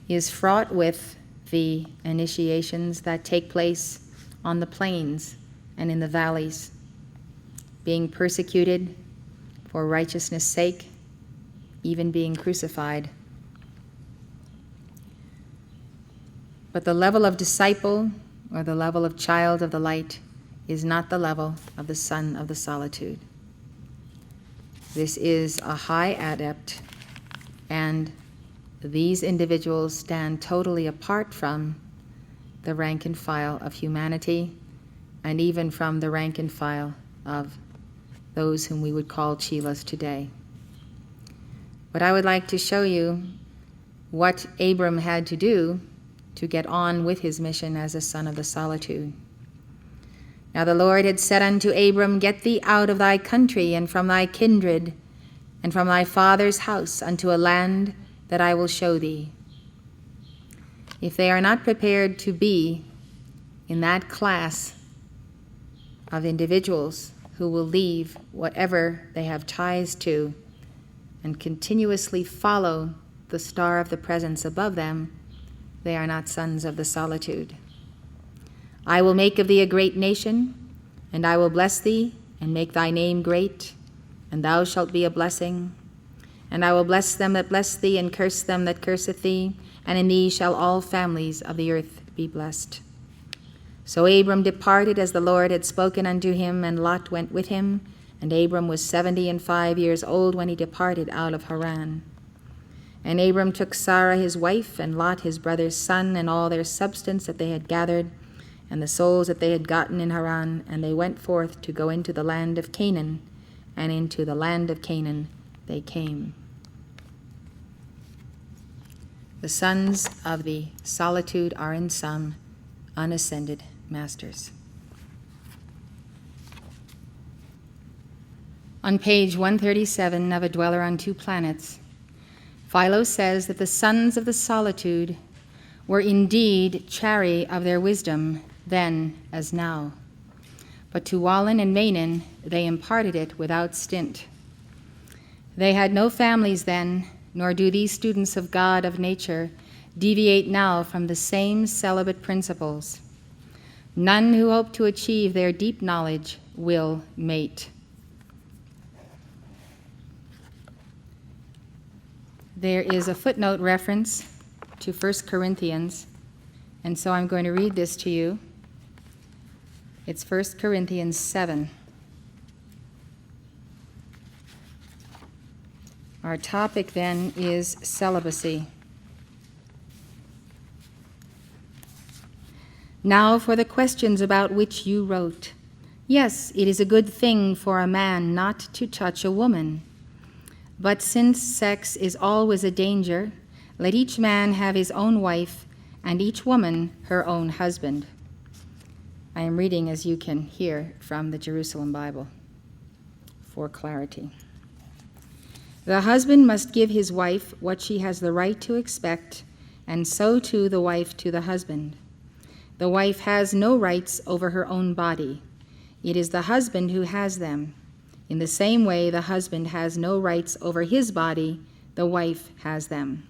B: is fraught with the initiations that take place on the plains and in the valleys, being persecuted for righteousness' sake, even being crucified. But the level of disciple or the level of child of the light is not the level of the son of the solitude. This is a high adept, and these individuals stand totally apart from the rank and file of humanity, and even from the rank and file of those whom we would call chelas today. But I would like to show you what Abram had to do to get on with his mission as a son of the solitude. Now the Lord had said unto Abram, Get thee out of thy country, and from thy kindred, and from thy father's house, unto a land that I will show thee. If they are not prepared to be in that class of individuals who will leave whatever they have ties to and continuously follow the star of the presence above them, they are not sons of the solitude. I will make of thee a great nation, and I will bless thee, and make thy name great, and thou shalt be a blessing. And I will bless them that bless thee, and curse them that curseth thee, and in thee shall all families of the earth be blessed. So Abram departed as the Lord had spoken unto him, and Lot went with him. And Abram was 75 years old when he departed out of Haran. And Abram took Sarah his wife, and Lot his brother's son, and all their substance that they had gathered, and the souls that they had gotten in Haran, and they went forth to go into the land of Canaan, and into the land of Canaan they came. The sons of the solitude are in sum unascended masters. On page 137 of A Dweller on Two Planets, Phylos says that the sons of the solitude were indeed chary of their wisdom then as now, but to Wallen and Manon they imparted it without stint. They had no families then, nor do these students of God of nature deviate now from the same celibate principles. None who hope to achieve their deep knowledge will mate. There is a footnote reference to 1 Corinthians, and so I'm going to read this to you. It's 1 Corinthians 7. Our topic then is celibacy. Now for the questions about which you wrote. Yes, it is a good thing for a man not to touch a woman. But since sex is always a danger, let each man have his own wife, and each woman her own husband. I am reading, as you can hear, from the Jerusalem Bible for clarity. The husband must give his wife what she has the right to expect, and so too the wife to the husband. The wife has no rights over her own body. It is the husband who has them. In the same way, the husband has no rights over his body, the wife has them.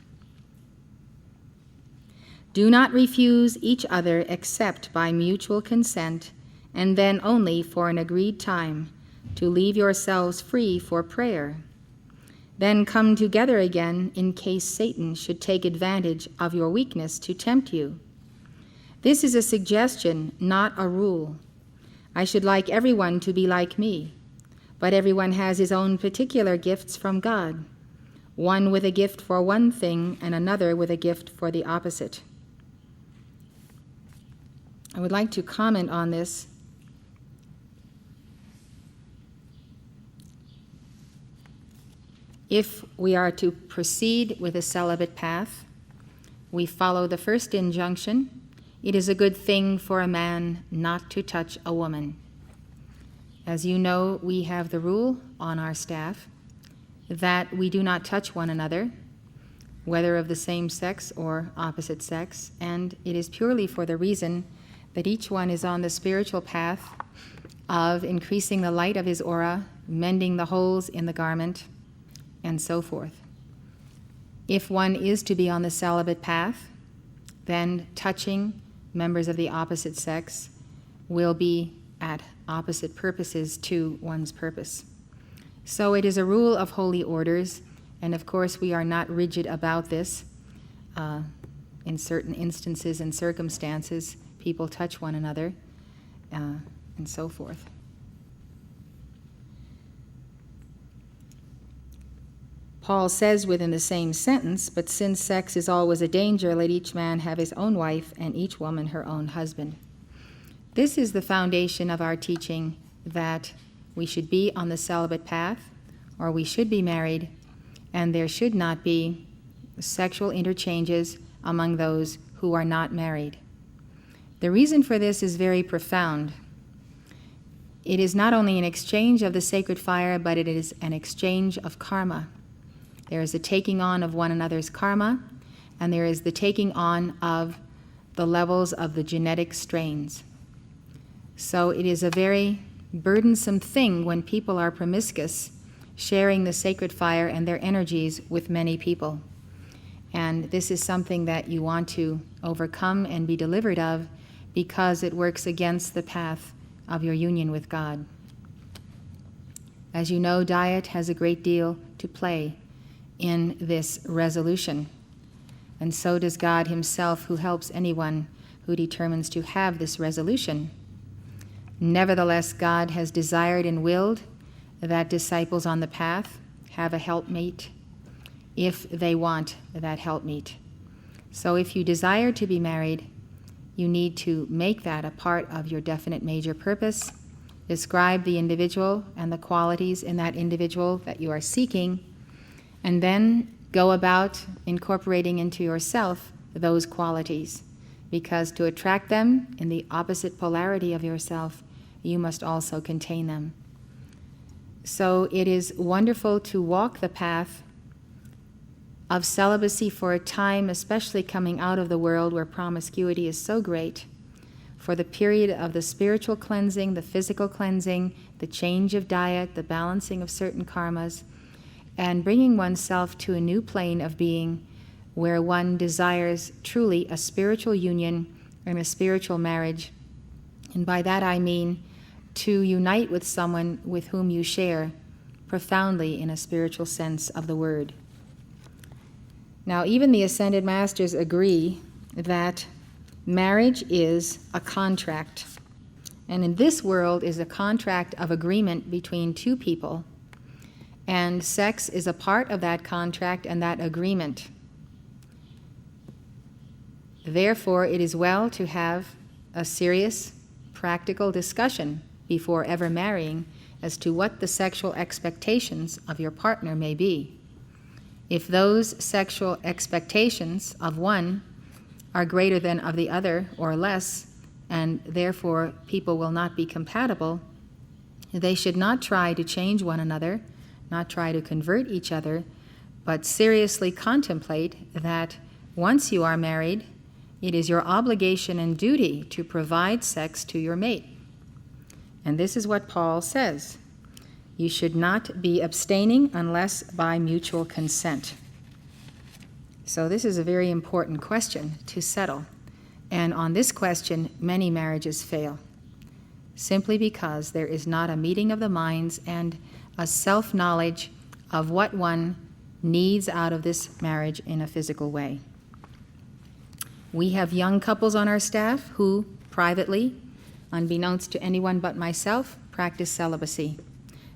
B: Do not refuse each other except by mutual consent, and then only for an agreed time, to leave yourselves free for prayer. Then come together again in case Satan should take advantage of your weakness to tempt you. This is a suggestion, not a rule. I should like everyone to be like me, but everyone has his own particular gifts from God, one with a gift for one thing and another with a gift for the opposite. I would like to comment on this. If we are to proceed with a celibate path, we follow the first injunction: it is a good thing for a man not to touch a woman. As you know, we have the rule on our staff that we do not touch one another, whether of the same sex or opposite sex, and it is purely for the reason that each one is on the spiritual path of increasing the light of his aura, mending the holes in the garment, and so forth. If one is to be on the celibate path, then touching members of the opposite sex will be at opposite purposes to one's purpose. So it is a rule of holy orders, and of course we are not rigid about this. In certain instances and circumstances, people touch one another, and so forth. Paul says within the same sentence, "But since sex is always a danger, let each man have his own wife and each woman her own husband." This is the foundation of our teaching, that we should be on the celibate path, or we should be married, and there should not be sexual interchanges among those who are not married. The reason for this is very profound. It is not only an exchange of the sacred fire, but it is an exchange of karma. There is a taking on of one another's karma, and there is the taking on of the levels of the genetic strains. So it is a very burdensome thing when people are promiscuous, sharing the sacred fire and their energies with many people. And this is something that you want to overcome and be delivered of, because it works against the path of your union with God. As you know, diet has a great deal to play in this resolution, and so does God himself, who helps anyone who determines to have this resolution. Nevertheless, God has desired and willed that disciples on the path have a helpmate if they want that helpmeet. So if you desire to be married, you need to make that a part of your definite major purpose, describe the individual and the qualities in that individual that you are seeking, and then go about incorporating into yourself those qualities, because to attract them in the opposite polarity of yourself, you must also contain them. So it is wonderful to walk the path of celibacy for a time, especially coming out of the world where promiscuity is so great, for the period of the spiritual cleansing, the physical cleansing, the change of diet, the balancing of certain karmas, and bringing oneself to a new plane of being where one desires truly a spiritual union and a spiritual marriage. And by that I mean to unite with someone with whom you share profoundly in a spiritual sense of the word. Now, even the Ascended Masters agree that marriage is a contract, and in this world is a contract of agreement between two people, and sex is a part of that contract and that agreement. Therefore, it is well to have a serious, practical discussion before ever marrying as to what the sexual expectations of your partner may be. If those sexual expectations of one are greater than of the other or less, and therefore people will not be compatible, they should not try to change one another, not try to convert each other, but seriously contemplate that once you are married, it is your obligation and duty to provide sex to your mate. And this is what Paul says: you should not be abstaining unless by mutual consent. So this is a very important question to settle. And on this question, many marriages fail, simply because there is not a meeting of the minds and a self-knowledge of what one needs out of this marriage in a physical way. We have young couples on our staff who, privately, unbeknownst to anyone but myself, practice celibacy.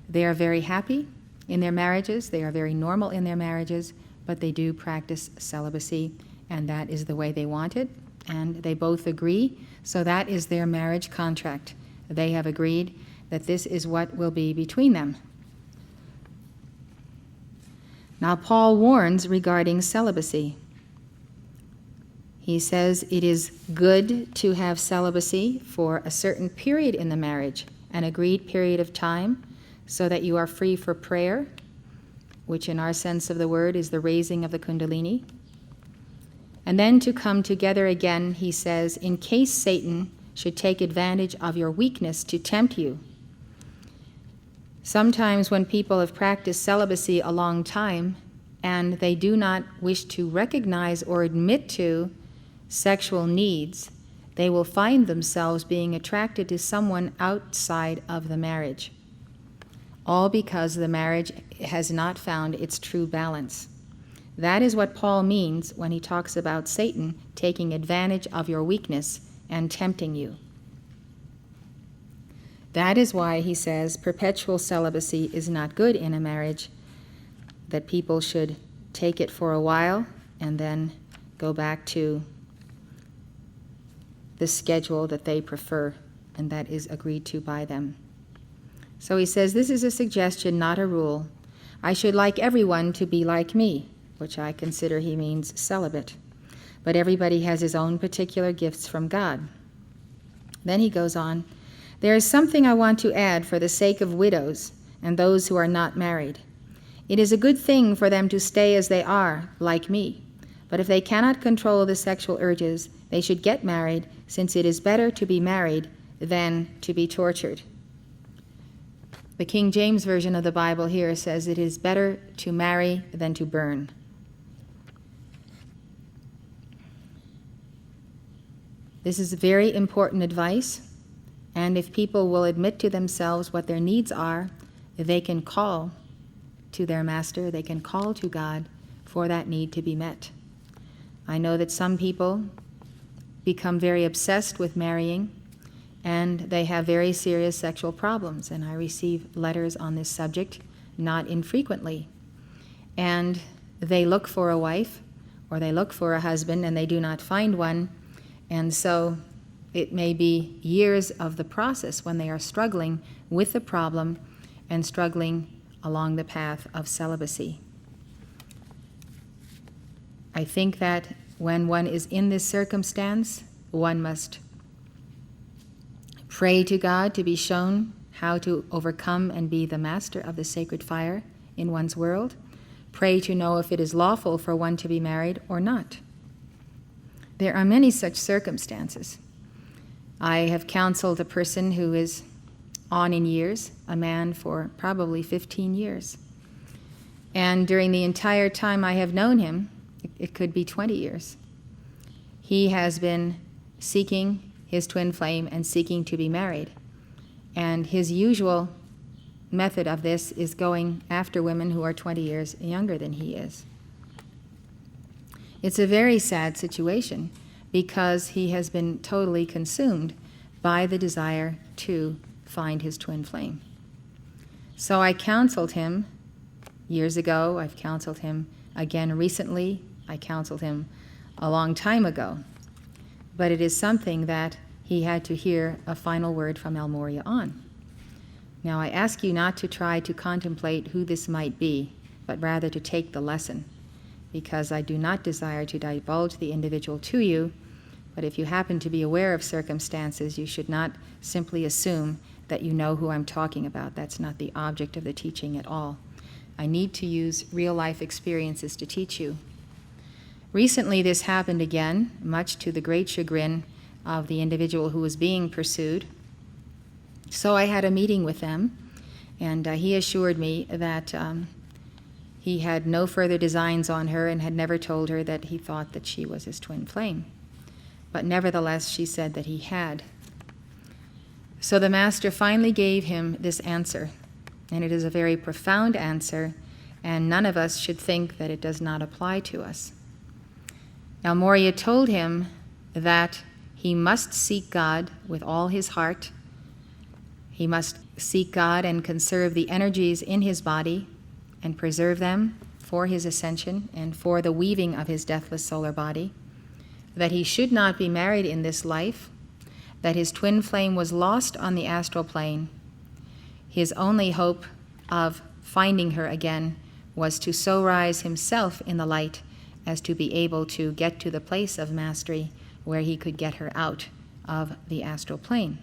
B: They are very happy in their marriages, they are very normal in their marriages, but they do practice celibacy, and that is the way they want it, and they both agree, so that is their marriage contract. They have agreed that this is what will be between them. Now, Paul warns regarding celibacy. He says it is good to have celibacy for a certain period in the marriage, an agreed period of time, so that you are free for prayer, which in our sense of the word is the raising of the Kundalini. And then to come together again, he says, in case Satan should take advantage of your weakness to tempt you. Sometimes when people have practiced celibacy a long time and they do not wish to recognize or admit to sexual needs, they will find themselves being attracted to someone outside of the marriage, all because the marriage has not found its true balance. That is what Paul means when he talks about Satan taking advantage of your weakness and tempting you. That is why he says perpetual celibacy is not good in a marriage, that people should take it for a while and then go back to the schedule that they prefer and that is agreed to by them. So he says, this is a suggestion, not a rule. I should like everyone to be like me, which I consider he means celibate. But everybody has his own particular gifts from God. Then he goes on, there is something I want to add for the sake of widows and those who are not married. It is a good thing for them to stay as they are, like me. But if they cannot control the sexual urges, they should get married, since it is better to be married than to be tortured. The King James Version of the Bible here says it is better to marry than to burn. This is very important advice, and if people will admit to themselves what their needs are, they can call to their master, they can call to God for that need to be met. I know that some people become very obsessed with marrying, and they have very serious sexual problems, and I receive letters on this subject not infrequently. And they look for a wife, or they look for a husband, and they do not find one, and so it may be years of the process when they are struggling with the problem and struggling along the path of celibacy. I think that when one is in this circumstance, one must pray to God to be shown how to overcome and be the master of the sacred fire in one's world. Pray to know if it is lawful for one to be married or not. There are many such circumstances. I have counseled a person who is on in years, a man for probably 15 years. And during the entire time I have known him, it could be 20 years, he has been seeking his twin flame and seeking to be married. And his usual method of this is going after women who are 20 years younger than he is. It's a very sad situation because he has been totally consumed by the desire to find his twin flame. So I counseled him years ago. I've counseled him again recently. I counseled him a long time ago. But it is something that he had to hear a final word from El Morya on. Now I ask you not to try to contemplate who this might be, but rather to take the lesson, because I do not desire to divulge the individual to you, but if you happen to be aware of circumstances, you should not simply assume that you know who I'm talking about. That's not the object of the teaching at all. I need to use real-life experiences to teach you. Recently, this happened again, much to the great chagrin of the individual who was being pursued. So I had a meeting with them, and he assured me that he had no further designs on her and had never told her that he thought that she was his twin flame. But nevertheless, she said that he had. So the master finally gave him this answer, and it is a very profound answer, and none of us should think that it does not apply to us. Now, Morya told him that he must seek God with all his heart. He must seek God and conserve the energies in his body and preserve them for his ascension and for the weaving of his deathless solar body. that he should not be married in this life, that his twin flame was lost on the astral plane. His only hope of finding her again was to so rise himself in the light as to be able to get to the place of mastery where he could get her out of the astral plane.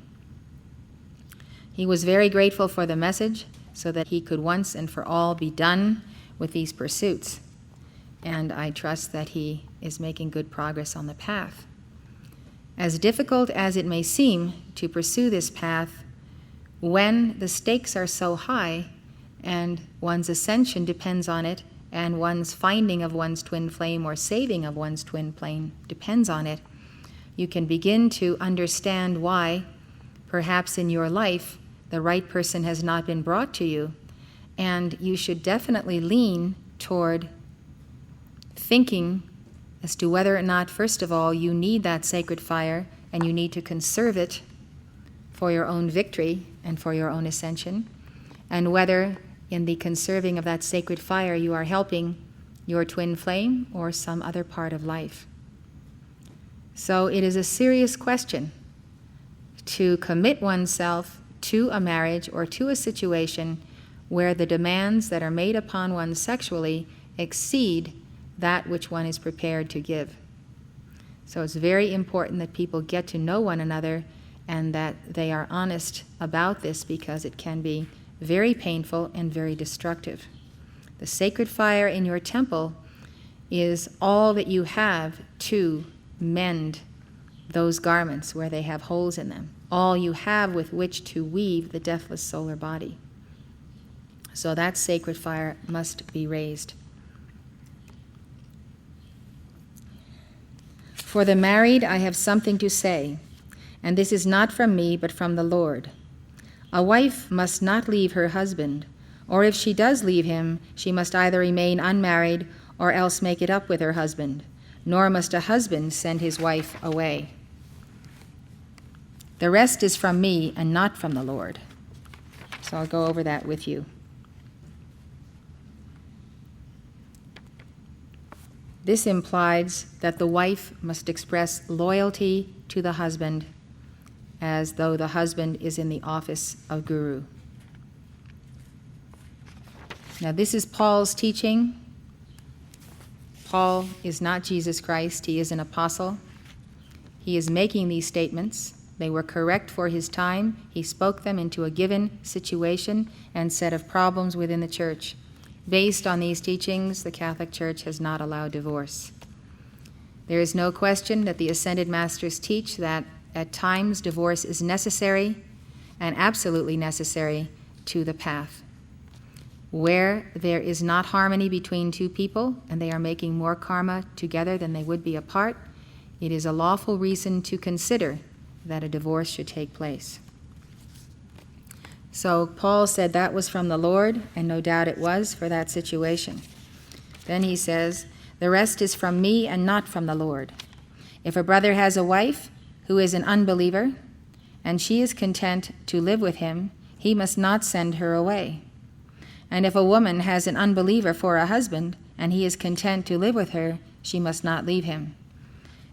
B: He was very grateful for the message so that he could once and for all be done with these pursuits. And I trust that he is making good progress on the path. As difficult as it may seem to pursue this path, when the stakes are so high and one's ascension depends on it, and one's finding of one's twin flame or saving of one's twin flame depends on it, you can begin to understand why, perhaps in your life, the right person has not been brought to you, and you should definitely lean toward thinking as to whether or not, first of all, you need that sacred fire and you need to conserve it for your own victory and for your own ascension, and whether in the conserving of that sacred fire you are helping your twin flame or some other part of life. So it is a serious question to commit oneself to a marriage or to a situation where the demands that are made upon one sexually exceed that which one is prepared to give. So it's very important that people get to know one another and that they are honest about this, because it can be very painful and very destructive. The sacred fire in your temple is all that you have to mend those garments where they have holes in them, all you have with which to weave the deathless solar body. So that sacred fire must be raised. For the married I have something to say, and this is not from me but from the Lord. A wife must not leave her husband, or if she does leave him, she must either remain unmarried or else make it up with her husband, nor must a husband send his wife away. The rest is from me and not from the Lord. So I'll go over that with you. This implies that the wife must express loyalty to the husband as though the husband is in the office of guru. Now this is Paul's teaching. Paul is not Jesus Christ. He is an apostle. He is making these statements. They were correct for his time. He spoke them into a given situation and set of problems within the church. Based on these teachings, the Catholic Church has not allowed divorce. There is no question that the Ascended Masters teach that at times divorce is necessary and absolutely necessary to the path. Where there is not harmony between two people and they are making more karma together than they would be apart, it is a lawful reason to consider that a divorce should take place. So Paul said that was from the Lord, and no doubt it was for that situation. Then he says, the rest is from me and not from the Lord. If a brother has a wife who is an unbeliever, and she is content to live with him, he must not send her away. And if a woman has an unbeliever for a husband, and he is content to live with her, she must not leave him.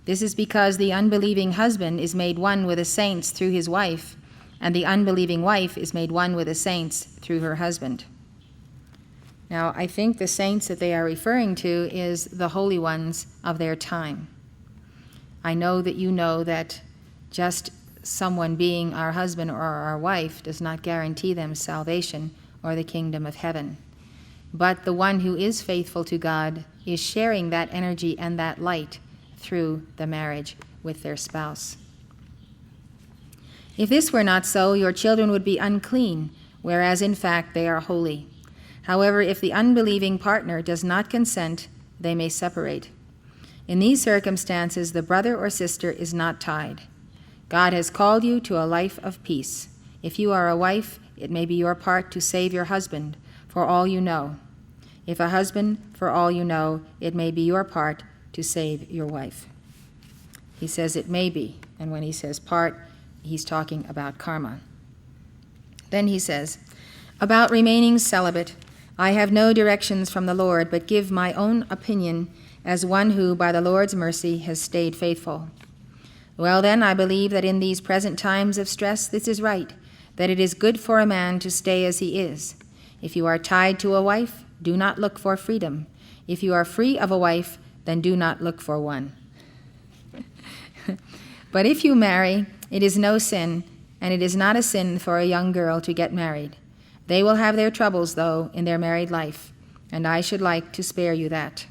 B: This is because the unbelieving husband is made one with the saints through his wife, and the unbelieving wife is made one with the saints through her husband. Now, I think the saints that they are referring to is the holy ones of their time. I know that you know that just someone being our husband or our wife does not guarantee them salvation or the kingdom of heaven. But the one who is faithful to God is sharing that energy and that light through the marriage with their spouse. If this were not so, your children would be unclean, whereas in fact they are holy. However, if the unbelieving partner does not consent, they may separate. In these circumstances, the brother or sister is not tied. God has called you to a life of peace. If you are a wife, it may be your part to save your husband, for all you know. If a husband, for all you know, it may be your part to save your wife. He says it may be, and when he says part, he's talking about karma. Then he says, about remaining celibate, I have no directions from the Lord, but give my own opinion as one who, by the Lord's mercy, has stayed faithful. Well then, I believe that in these present times of stress, this is right, that it is good for a man to stay as he is. If you are tied to a wife, do not look for freedom. If you are free of a wife, then do not look for one. But if you marry, it is no sin, and it is not a sin for a young girl to get married. They will have their troubles, though, in their married life, and I should like to spare you that.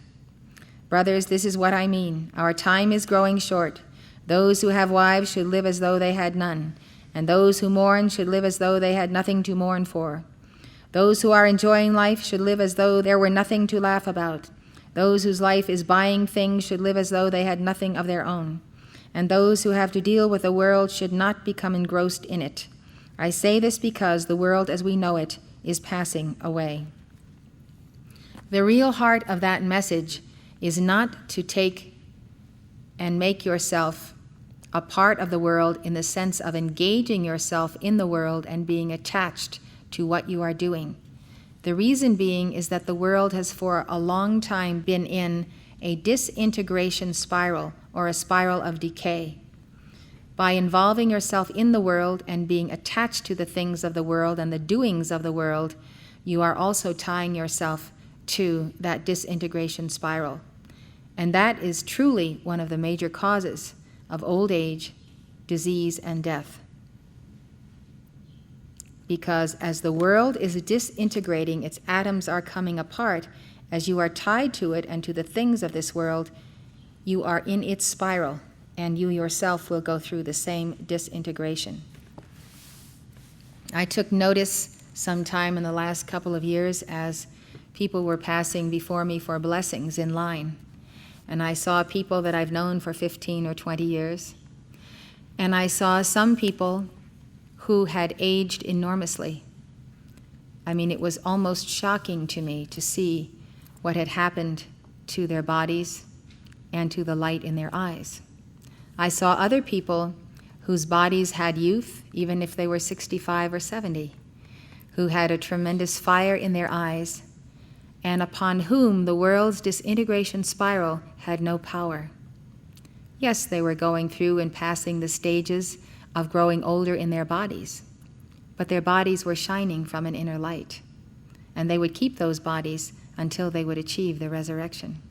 B: Brothers, this is what I mean. Our time is growing short. Those who have wives should live as though they had none, and those who mourn should live as though they had nothing to mourn for. Those who are enjoying life should live as though there were nothing to laugh about. Those whose life is buying things should live as though they had nothing of their own. And those who have to deal with the world should not become engrossed in it. I say this because the world as we know it is passing away. The real heart of that message is not to take and make yourself a part of the world in the sense of engaging yourself in the world and being attached to what you are doing. The reason being is that the world has for a long time been in a disintegration spiral, or a spiral of decay. By involving yourself in the world and being attached to the things of the world and the doings of the world, you are also tying yourself to that disintegration spiral. And that is truly one of the major causes of old age, disease, and death. Because as the world is disintegrating, its atoms are coming apart, as you are tied to it and to the things of this world, you are in its spiral, and you yourself will go through the same disintegration. I took notice sometime in the last couple of years as people were passing before me for blessings in line. And I saw people that I've known for 15 or 20 years. And I saw some people who had aged enormously. I mean, it was almost shocking to me to see what had happened to their bodies and to the light in their eyes. I saw other people whose bodies had youth, even if they were 65 or 70, who had a tremendous fire in their eyes, and upon whom the world's disintegration spiral had no power. Yes, they were going through and passing the stages of growing older in their bodies, but their bodies were shining from an inner light, and they would keep those bodies until they would achieve the resurrection.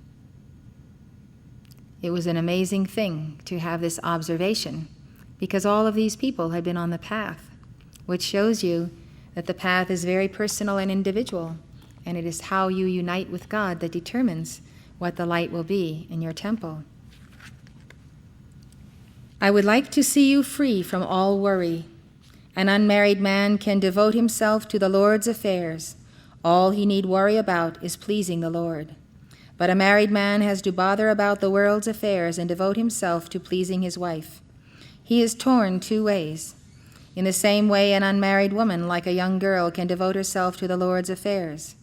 B: It was an amazing thing to have this observation, because all of these people had been on the path, which shows you that the path is very personal and individual, and it is how you unite with God that determines what the light will be in your temple. I would like to see you free from all worry. An unmarried man can devote himself to the Lord's affairs. All he need worry about is pleasing the Lord. But a married man has to bother about the world's affairs and devote himself to pleasing his wife. He is torn two ways. In the same way, an unmarried woman, like a young girl, can devote herself to the Lord's affairs.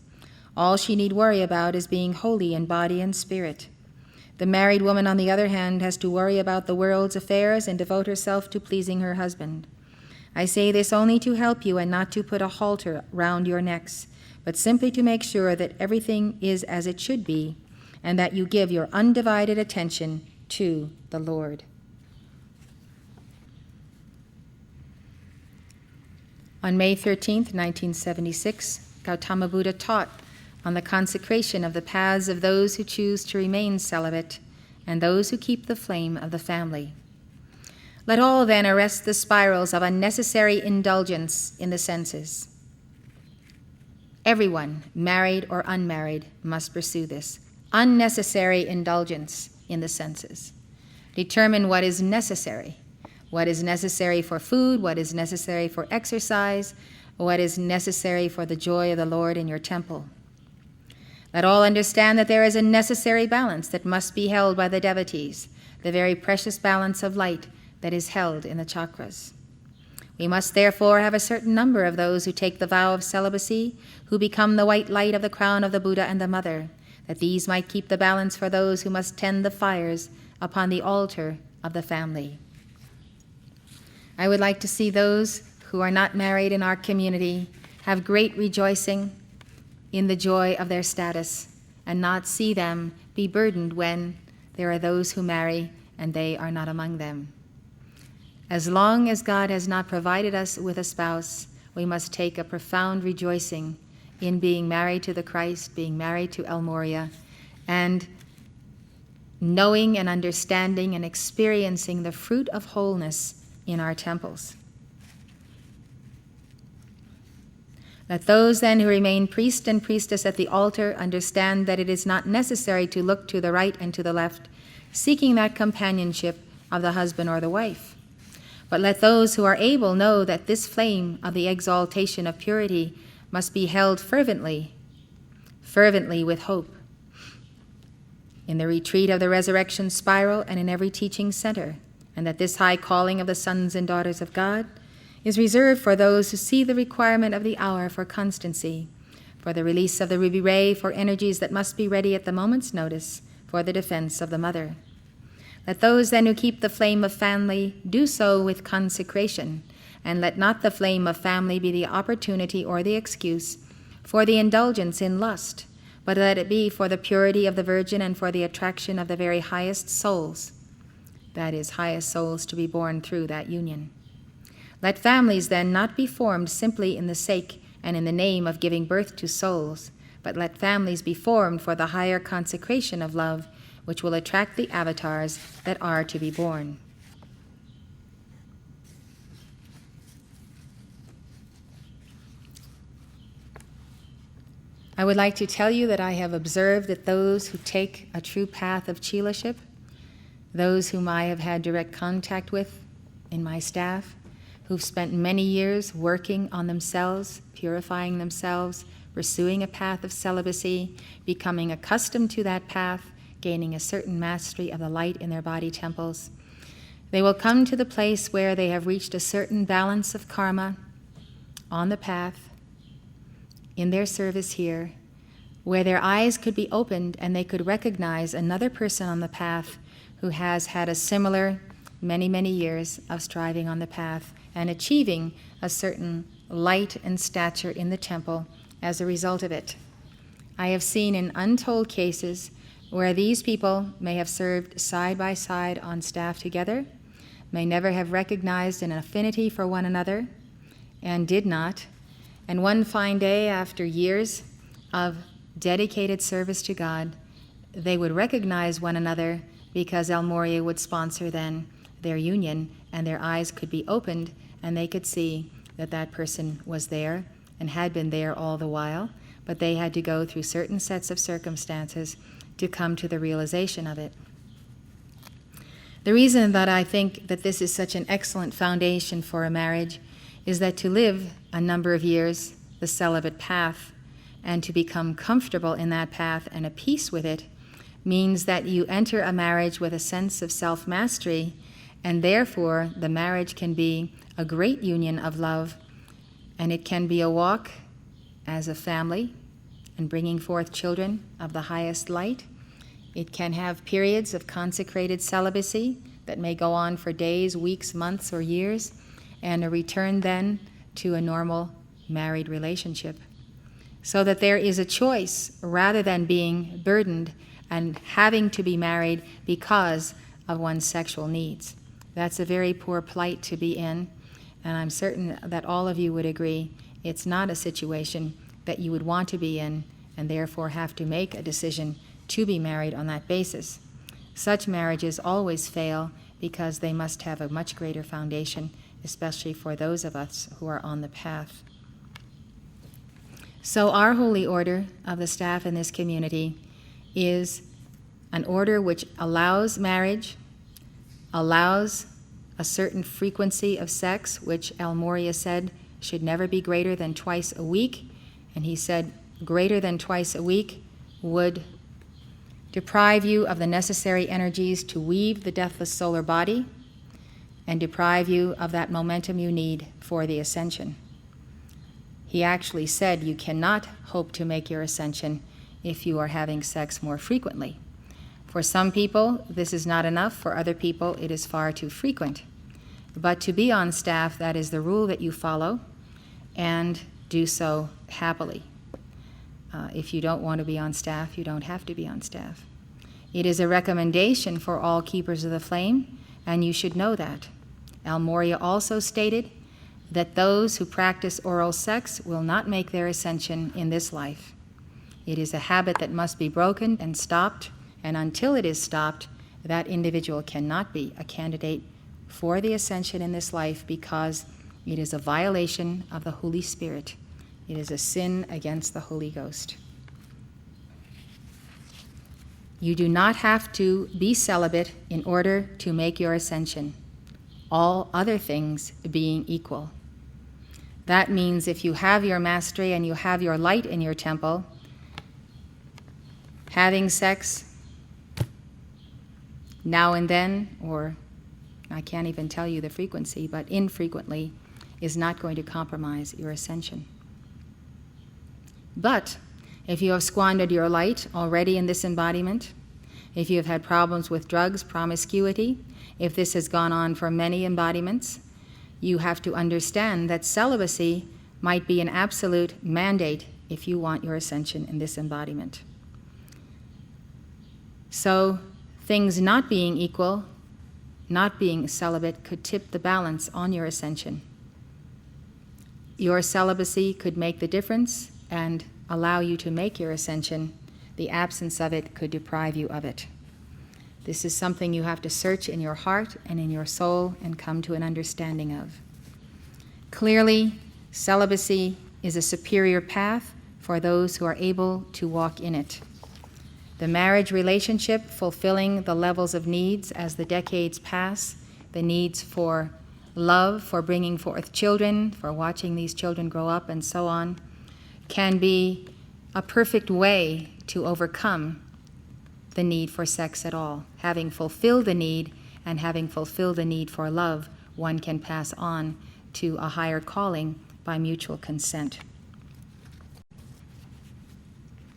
B: All she need worry about is being holy in body and spirit. The married woman, on the other hand, has to worry about the world's affairs and devote herself to pleasing her husband. I say this only to help you and not to put a halter round your necks, but simply to make sure that everything is as it should be, and that you give your undivided attention to the Lord. On May 13th, 1976, Gautama Buddha taught on the consecration of the paths of those who choose to remain celibate and those who keep the flame of the family. Let all then arrest the spirals of unnecessary indulgence in the senses. Everyone, married or unmarried, must pursue this. Unnecessary indulgence in the senses. Determine what is necessary. What is necessary for food, what is necessary for exercise, what is necessary for the joy of the Lord in your temple. Let all understand that there is a necessary balance that must be held by the devotees, the very precious balance of light that is held in the chakras. We must therefore have a certain number of those who take the vow of celibacy, who become the white light of the crown of the Buddha and the Mother, that these might keep the balance for those who must tend the fires upon the altar of the family. I would like to see those who are not married in our community have great rejoicing in the joy of their status and not see them be burdened when there are those who marry and they are not among them. As long as God has not provided us with a spouse, we must take a profound rejoicing in being married to the Christ, being married to El Moria, and knowing and understanding and experiencing the fruit of wholeness in our temples. Let those then who remain priest and priestess at the altar understand that it is not necessary to look to the right and to the left, seeking that companionship of the husband or the wife. But let those who are able know that this flame of the exaltation of purity must be held fervently with hope, in the retreat of the resurrection spiral and in every teaching center, and that this high calling of the sons and daughters of God is reserved for those who see the requirement of the hour for constancy, for the release of the ruby ray, for energies that must be ready at the moment's notice, for the defense of the mother. Let those then who keep the flame of family do so with consecration, and let not the flame of family be the opportunity or the excuse for the indulgence in lust, but let it be for the purity of the Virgin and for the attraction of the very highest souls, that is, highest souls to be born through that union. Let families then not be formed simply in the sake and in the name of giving birth to souls, but let families be formed for the higher consecration of love, which will attract the avatars that are to be born. I would like to tell you that I have observed that those who take a true path of chelaship, those whom I have had direct contact with in my staff, who've spent many years working on themselves, purifying themselves, pursuing a path of celibacy, becoming accustomed to that path, gaining a certain mastery of the light in their body temples, they will come to the place where they have reached a certain balance of karma on the path, in their service here, where their eyes could be opened and they could recognize another person on the path who has had a similar many, many years of striving on the path and achieving a certain light and stature in the temple as a result of it. I have seen in untold cases where these people may have served side by side on staff together, may never have recognized an affinity for one another, and did not. And one fine day, after years of dedicated service to God, they would recognize one another because El Moria would sponsor then their union, and their eyes could be opened, and they could see that that person was there and had been there all the while, but they had to go through certain sets of circumstances to come to the realization of it. The reason that I think that this is such an excellent foundation for a marriage is that to live a number of years the celibate path and to become comfortable in that path and at peace with it means that you enter a marriage with a sense of self-mastery, and therefore the marriage can be a great union of love, and it can be a walk as a family and bringing forth children of the highest light. It can have periods of consecrated celibacy that may go on for days, weeks, months, or years, and a return then to a normal married relationship. So that there is a choice rather than being burdened and having to be married because of one's sexual needs. That's a very poor plight to be in, and I'm certain that all of you would agree it's not a situation that you would want to be in and therefore have to make a decision to be married on that basis. Such marriages always fail because they must have a much greater foundation, especially for those of us who are on the path. So our holy order of the staff in this community is an order which allows marriage, allows a certain frequency of sex, which El Moria said should never be greater than twice a week, and he said greater than twice a week would deprive you of the necessary energies to weave the deathless solar body and deprive you of that momentum you need for the ascension. He actually said you cannot hope to make your ascension if you are having sex more frequently. For some people, this is not enough. For other people, it is far too frequent. But to be on staff, that is the rule that you follow, and do so happily. If you don't want to be on staff, you don't have to be on staff. It is a recommendation for all keepers of the flame, and you should know that. Al Moria also stated that those who practice oral sex will not make their ascension in this life. It is a habit that must be broken and stopped, and until it is stopped, that individual cannot be a candidate for the ascension in this life, because it is a violation of the Holy Spirit. It is a sin against the Holy Ghost. You do not have to be celibate in order to make your ascension, all other things being equal. That means if you have your mastery and you have your light in your temple, having sex now and then, or I can't even tell you the frequency, but infrequently, is not going to compromise your ascension. But if you have squandered your light already in this embodiment, if you have had problems with drugs, promiscuity, if this has gone on for many embodiments, you have to understand that celibacy might be an absolute mandate if you want your ascension in this embodiment. So things not being equal, not being celibate, could tip the balance on your ascension. Your celibacy could make the difference and allow you to make your ascension. The absence of it could deprive you of it. This is something you have to search in your heart and in your soul and come to an understanding of. Clearly, celibacy is a superior path for those who are able to walk in it. The marriage relationship, fulfilling the levels of needs as the decades pass, the needs for love, for bringing forth children, for watching these children grow up, and so on, can be a perfect way to overcome the need for sex at all. Having fulfilled the need, and having fulfilled the need for love, one can pass on to a higher calling by mutual consent.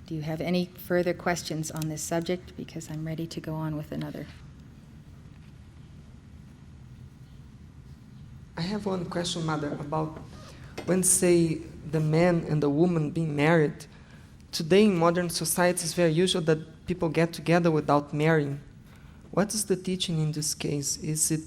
B: Do you have any further questions on this subject? Because I'm ready to go on with another.
D: I have one question, Mother, about when, say, the man and the woman being married. Today in modern society, it's very usual that people get together without marrying. What is the teaching in this case? Is it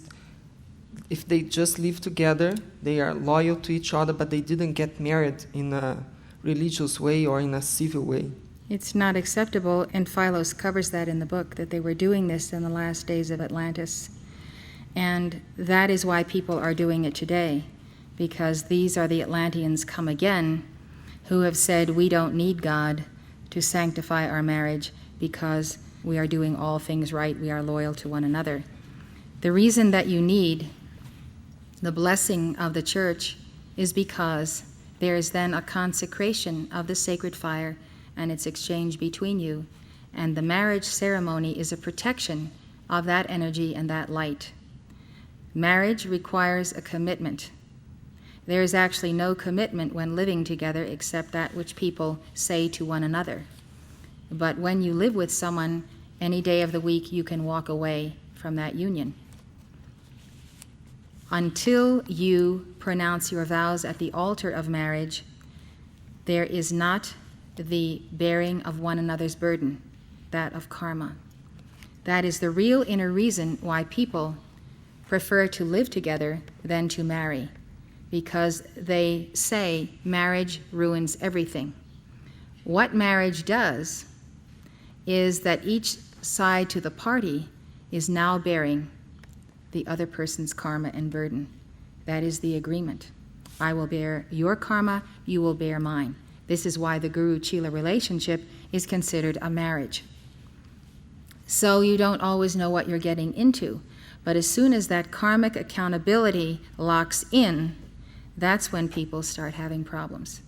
D: if they just live together, they are loyal to each other, but they didn't get married in a religious way or in a civil way?
B: It's not acceptable, and Phylos covers that in the book, that they were doing this in the last days of Atlantis. And that is why people are doing it today, because these are the Atlanteans come again, who have said we don't need God to sanctify our marriage because we are doing all things right, we are loyal to one another. The reason that you need the blessing of the church is because there is then a consecration of the sacred fire and its exchange between you, and the marriage ceremony is a protection of that energy and that light. Marriage requires a commitment. There is actually no commitment when living together except that which people say to one another. But when you live with someone, any day of the week you can walk away from that union. Until you pronounce your vows at the altar of marriage, there is not the bearing of one another's burden, that of karma. That is the real inner reason why people prefer to live together than to marry, because they say marriage ruins everything. What marriage does is that each side to the party is now bearing the other person's karma and burden. That is the agreement. I will bear your karma, you will bear mine. This is why the Guru-Chela relationship is considered a marriage. So you don't always know what you're getting into, but as soon as that karmic accountability locks in, that's when people start having problems.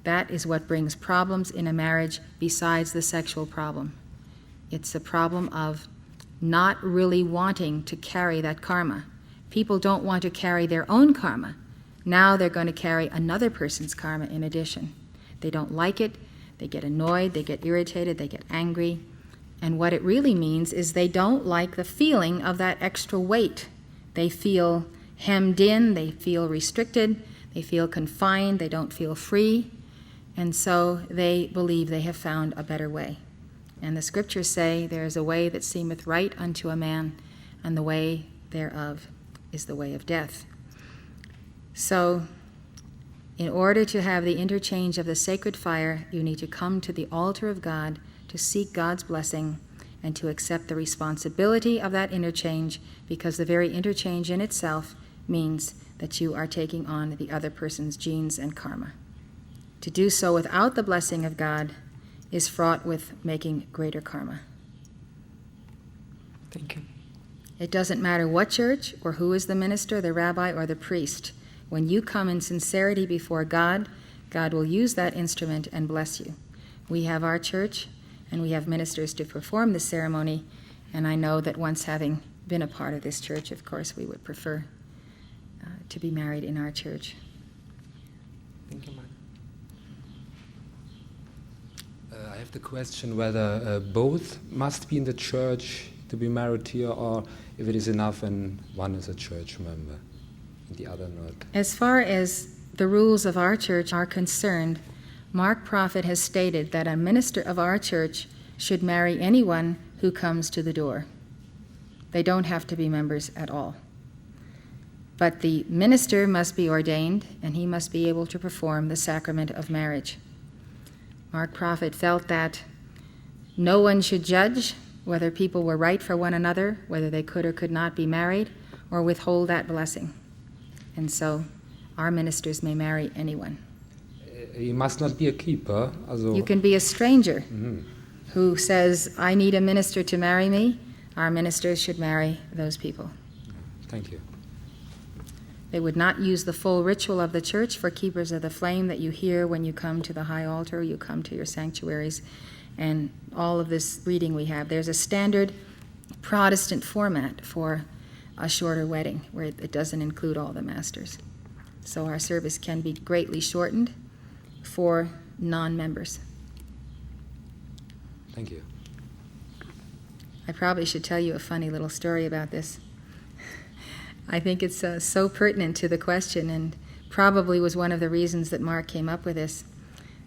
B: That is what brings problems in a marriage besides the sexual problem. It's the problem of not really wanting to carry that karma. People don't want to carry their own karma. Now they're going to carry another person's karma in addition. They don't like it, they get annoyed, they get irritated, they get angry. And what it really means is they don't like the feeling of that extra weight. They feel hemmed in, they feel restricted, they feel confined, they don't feel free. And so they believe they have found a better way. And the scriptures say, there is a way that seemeth right unto a man, and the way thereof is the way of death. So, in order to have the interchange of the sacred fire, you need to come to the altar of God to seek God's blessing and to accept the responsibility of that interchange, because the very interchange in itself means that you are taking on the other person's genes and karma. To do so without the blessing of God is fraught with making greater karma.
D: Thank you.
B: It doesn't matter what church or who is the minister, the rabbi, or the priest. When you come in sincerity before God, God will use that instrument and bless you. We have our church, and we have ministers to perform the ceremony, and I know that once having been a part of this church, of course, we would prefer to be married in our church.
D: Thank you, Mike.
E: I have the question whether both must be in the church to be married here, or if it is enough when one is a church member and the other not.
B: As far as the rules of our church are concerned, Mark Prophet has stated that a minister of our church should marry anyone who comes to the door. They don't have to be members at all. But the minister must be ordained, and he must be able to perform the sacrament of marriage. Mark Prophet felt that no one should judge whether people were right for one another, whether they could or could not be married, or withhold that blessing. And so our ministers may marry anyone.
E: You must not be a keeper. Also,
B: You can be a stranger who says, I need a minister to marry me. Our ministers should marry those people.
E: Thank you.
B: They would not use the full ritual of the church for keepers of the flame that you hear when you come to the high altar, you come to your sanctuaries, and all of this reading we have. There's a standard Protestant format for a shorter wedding where it doesn't include all the masters. So our service can be greatly shortened for non-members.
E: Thank you.
B: I probably should tell you a funny little story about this. I think it's so pertinent to the question, and probably was one of the reasons that Mark came up with this.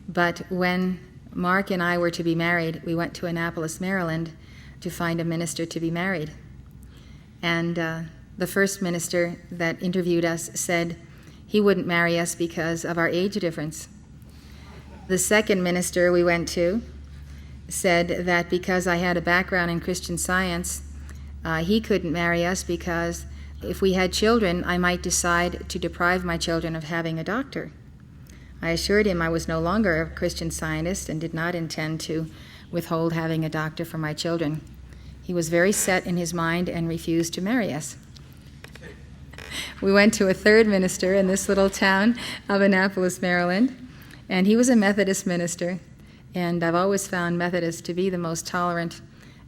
B: But when Mark and I were to be married, we went to Annapolis, Maryland, to find a minister to be married. And the first minister that interviewed us said he wouldn't marry us because of our age difference. The second minister we went to said that because I had a background in Christian Science, he couldn't marry us because if we had children, I might decide to deprive my children of having a doctor. I assured him I was no longer a Christian Scientist and did not intend to withhold having a doctor for my children. He was very set in his mind and refused to marry us. We went to a third minister in this little town of Annapolis, Maryland, and he was a Methodist minister. And I've always found Methodists to be the most tolerant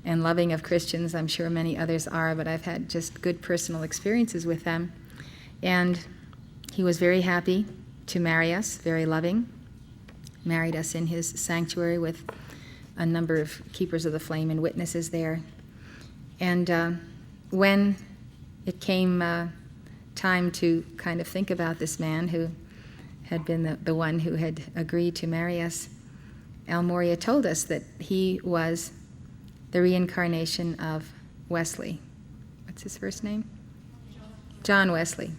B: and loving of Christians. I'm sure many others are, but I've had just good personal experiences with them. And he was very happy to marry us, very loving, married us in his sanctuary with a number of keepers of the flame and witnesses there. And when it came time to kind of think about this man who had been the one who had agreed to marry us, Al Moria told us that he was the reincarnation of Wesley. What's his first name? John Wesley.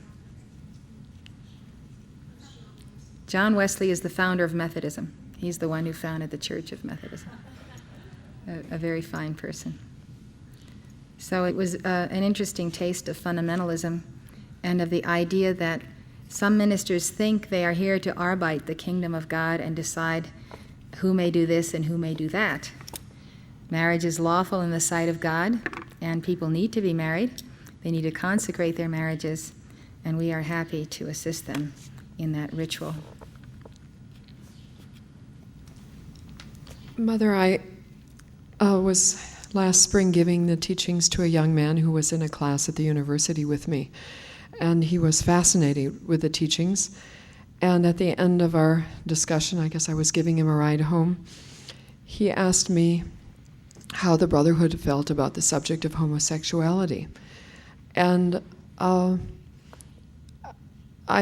B: John Wesley is the founder of Methodism. He's the one who founded the Church of Methodism. A very fine person. So it was an interesting taste of fundamentalism and of the idea that some ministers think they are here to arbeit the kingdom of God and decide who may do this and who may do that. Marriage is lawful in the sight of God, and people need to be married. They need to consecrate their marriages, and we are happy to assist them in that ritual.
F: Mother, I was last spring giving the teachings to a young man who was in a class at the university with me, and he was fascinated with the teachings. And at the end of our discussion, I guess I was giving him a ride home, he asked me how the Brotherhood felt about the subject of homosexuality. And I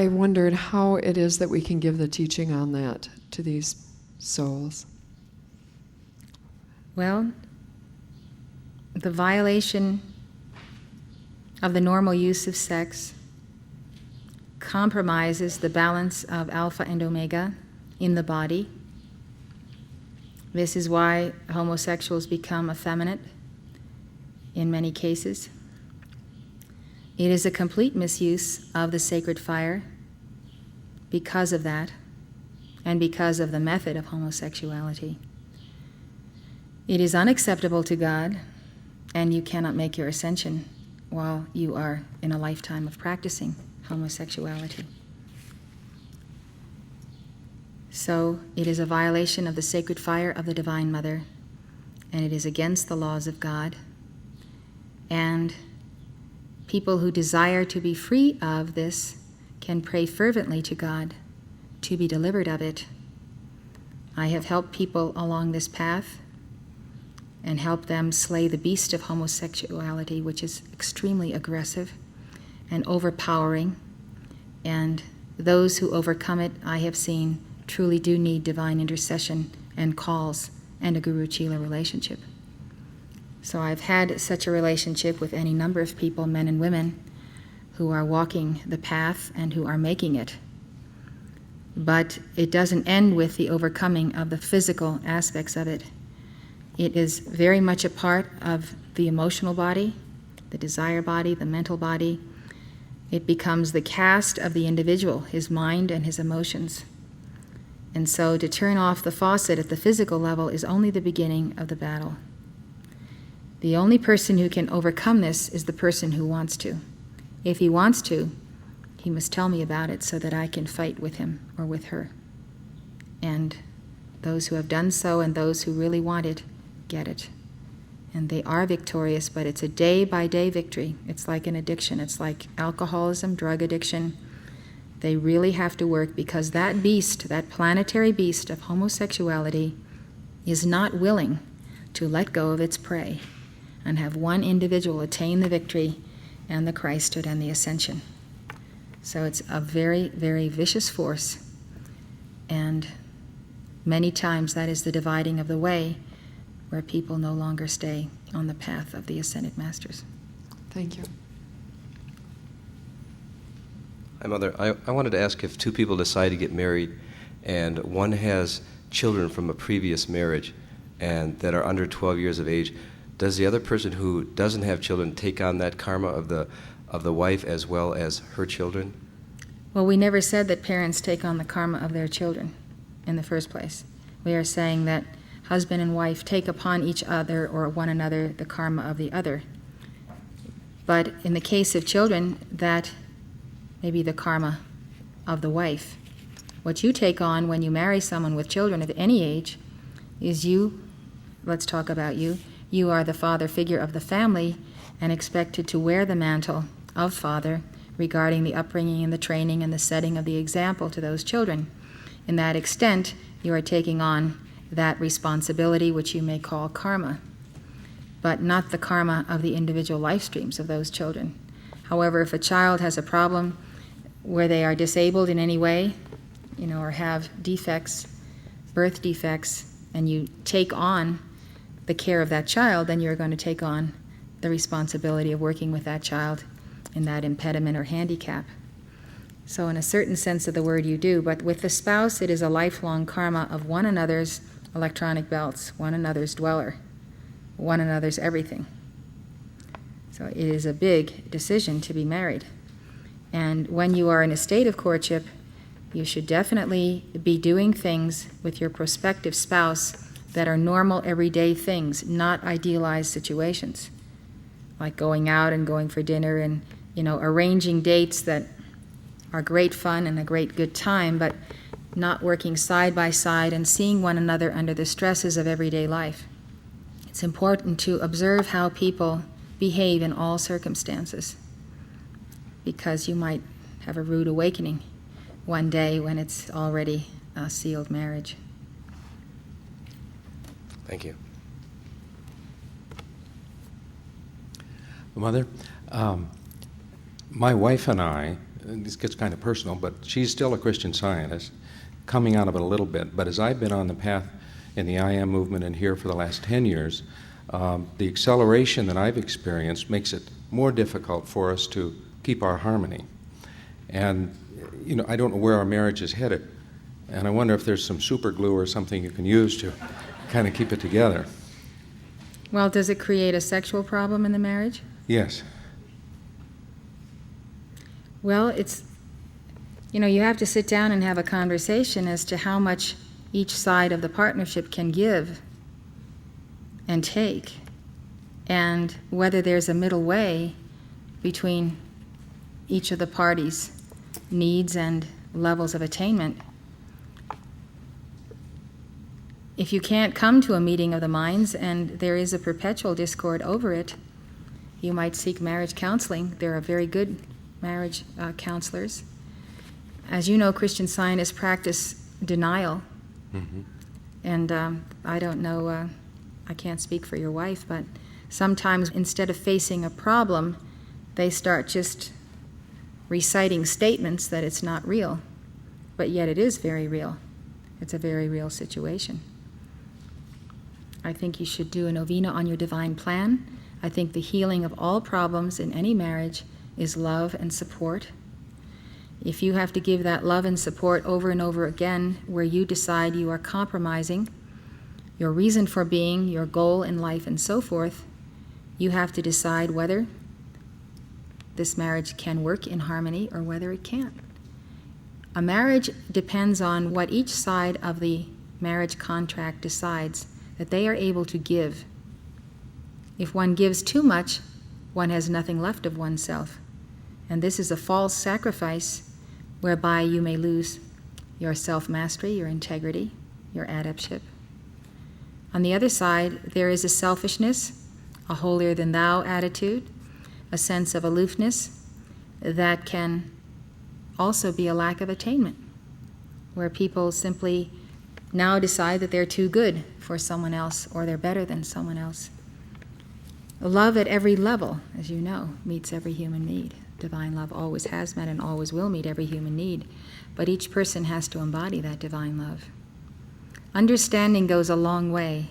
F: wondered how it is that we can give the teaching on that to these souls?
B: Well, the violation of the normal use of sex compromises the balance of alpha and omega in the body. This is why homosexuals become effeminate in many cases. It is a complete misuse of the sacred fire because of that, and because of the method of homosexuality. It is unacceptable to God, and you cannot make your ascension while you are in a lifetime of practicing homosexuality. So it is a violation of the sacred fire of the Divine Mother, and it is against the laws of God. And people who desire to be free of this can pray fervently to God to be delivered of it. I have helped people along this path and helped them slay the beast of homosexuality, which is extremely aggressive and overpowering. And those who overcome it, I have seen, truly do need divine intercession and calls and a Guru Chela relationship. So I've had such a relationship with any number of people, men and women, who are walking the path and who are making it. But it doesn't end with the overcoming of the physical aspects of it. It is very much a part of the emotional body, the desire body, the mental body. It becomes the cast of the individual, his mind and his emotions. And so to turn off the faucet at the physical level is only the beginning of the battle. The only person who can overcome this is the person who wants to. If he wants to, he must tell me about it so that I can fight with him or with her. And those who have done so and those who really want it, get it. And they are victorious, but it's a day-by-day victory. It's like an addiction. It's like alcoholism, drug addiction. They really have to work because that beast, that planetary beast of homosexuality, is not willing to let go of its prey and have one individual attain the victory and the Christhood and the ascension. So it's a very, very vicious force. And many times that is the dividing of the way, where people no longer stay on the path of the Ascended Masters.
F: Thank you.
G: Hi, Mother. I wanted to ask, if two people decide to get married and one has children from a previous marriage and that are under 12 years of age, does the other person who doesn't have children take on that karma of the wife as well as her children?
B: Well, we never said that parents take on the karma of their children in the first place. We are saying that husband and wife take upon each other or one another the karma of the other. But in the case of children, that may be the karma of the wife. What you take on when you marry someone with children of any age is you, let's talk about you, you are the father figure of the family and expected to wear the mantle of father regarding the upbringing and the training and the setting of the example to those children. In that extent, you are taking on that responsibility, which you may call karma, but not the karma of the individual life streams of those children. However, if a child has a problem where they are disabled in any way, or have defects, birth defects, and you take on the care of that child, then you're going to take on the responsibility of working with that child in that impediment or handicap. So in a certain sense of the word you do, but with the spouse it is a lifelong karma of one another's electronic belts, one another's dweller, one another's everything. So it is a big decision to be married. And when you are in a state of courtship, you should definitely be doing things with your prospective spouse that are normal, everyday things, not idealized situations, like going out and going for dinner and, arranging dates that are great fun and a great good time, but not working side by side and seeing one another under the stresses of everyday life. It's important to observe how people behave in all circumstances, because you might have a rude awakening one day when it's already a sealed marriage.
G: Thank you.
E: Mother, my wife and I, and this gets kind of personal, but she's still a Christian Scientist,
H: coming out of it a little bit. But as I've been on the path in the I Am movement and here for the last 10 years, the acceleration that I've experienced makes it more difficult for us to keep our harmony. And, you know, I don't know where our marriage is headed. And I wonder if there's some super glue or something you can use to kind of keep it together.
B: Well, does it create a sexual problem in the marriage?
H: Yes.
B: Well, it's, you know, you have to sit down and have a conversation as to how much each side of the partnership can give and take, and whether there's a middle way between each of the parties' needs and levels of attainment. If you can't come to a meeting of the minds and there is a perpetual discord over it, you might seek marriage counseling. There are very good marriage counselors. As you know, Christian Scientists practice denial.
H: Mm-hmm.
B: And I don't know, I can't speak for your wife, but sometimes instead of facing a problem, they start just reciting statements that it's not real, but yet it is very real. It's a very real situation. I think you should do a novena on your divine plan. I think the healing of all problems in any marriage is love and support. If you have to give that love and support over and over again, where you decide you are compromising your reason for being, your goal in life, and so forth, you have to decide whether this marriage can work in harmony or whether it can't. A marriage depends on what each side of the marriage contract decides that they are able to give. If one gives too much, one has nothing left of oneself. And this is a false sacrifice whereby you may lose your self-mastery, your integrity, your adeptship. On the other side, there is a selfishness, a holier-than-thou attitude, a sense of aloofness that can also be a lack of attainment, where people simply now decide that they're too good for someone else or they're better than someone else. Love at every level, as you know, meets every human need. Divine love always has met and always will meet every human need, but each person has to embody that divine love. Understanding goes a long way.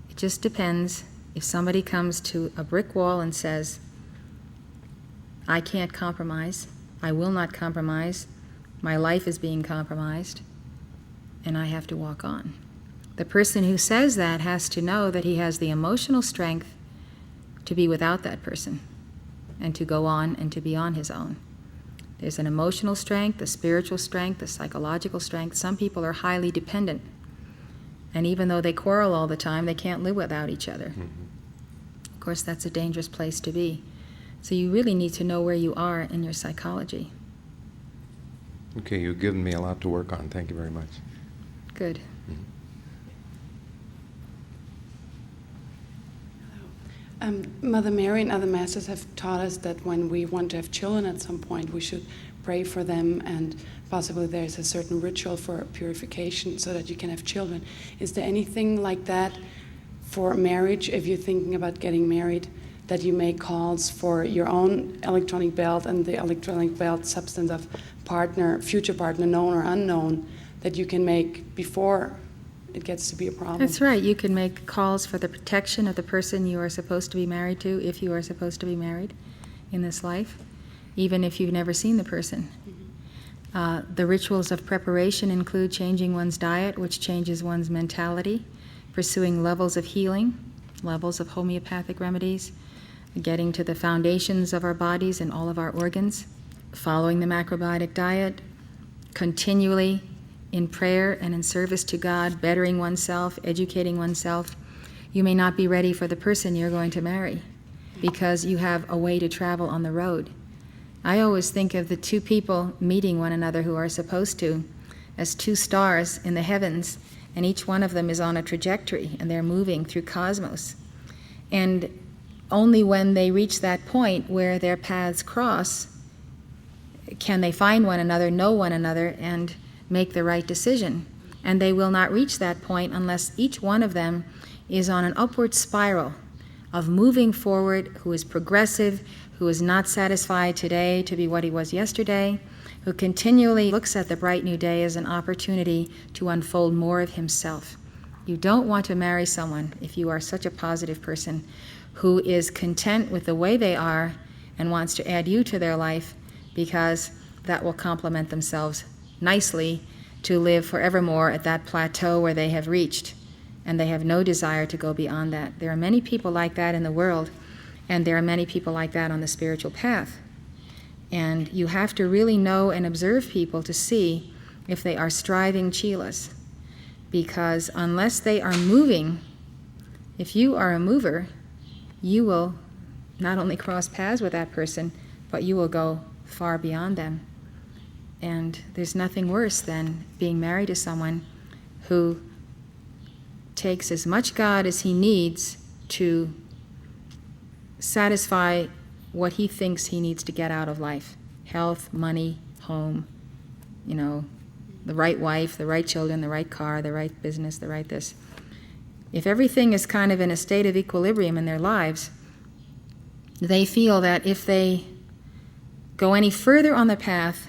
B: It just depends if somebody comes to a brick wall and says, I can't compromise, I will not compromise, my life is being compromised, and I have to walk on. The person who says that has to know that he has the emotional strength to be without that person and to go on and to be on his own. There's an emotional strength, a spiritual strength, a psychological strength. Some people are highly dependent, and even though they quarrel all the time, they can't live without each other.
H: Mm-hmm.
B: Of course, that's a dangerous place to be. So you really need to know where you are in your psychology.
H: Okay, you've given me a lot to work on. Thank you very much.
B: Good.
I: Mother Mary and other masters have taught us that when we want to have children at some point, we should pray for them, and possibly there's a certain ritual for purification so that you can have children. Is there anything like that for marriage, if you're thinking about getting married, that you make calls for your own electronic belt and the electronic belt substance of partner, future partner, known or unknown, that you can make before it gets to be a problem?
B: That's right. You can make calls for the protection of the person you are supposed to be married to, if you are supposed to be married in this life, even if you've never seen the person. The rituals of preparation include changing one's diet, which changes one's mentality, pursuing levels of healing, levels of homeopathic remedies, getting to the foundations of our bodies and all of our organs, following the macrobiotic diet, continually in prayer and in service to God, bettering oneself, educating oneself. You may not be ready for the person you're going to marry because you have a way to travel on the road. I always think of the two people meeting one another who are supposed to as two stars in the heavens, and each one of them is on a trajectory and they're moving through cosmos. And only when they reach that point where their paths cross can they find one another, know one another, and make the right decision. And they will not reach that point unless each one of them is on an upward spiral of moving forward, who is progressive, who is not satisfied today to be what he was yesterday, who continually looks at the bright new day as an opportunity to unfold more of himself. You don't want to marry someone, if you are such a positive person, who is content with the way they are and wants to add you to their life, because that will complement themselves nicely to live forevermore at that plateau where they have reached, and they have no desire to go beyond that. There are many people like that in the world, and there are many people like that on the spiritual path. And you have to really know and observe people to see if they are striving chelas, because unless they are moving, if you are a mover, you will not only cross paths with that person, but you will go far beyond them. And there's nothing worse than being married to someone who takes as much God as he needs to satisfy what he thinks he needs to get out of life. Health, money, home, the right wife, the right children, the right car, the right business, the right this. If everything is kind of in a state of equilibrium in their lives, they feel that if they go any further on the path,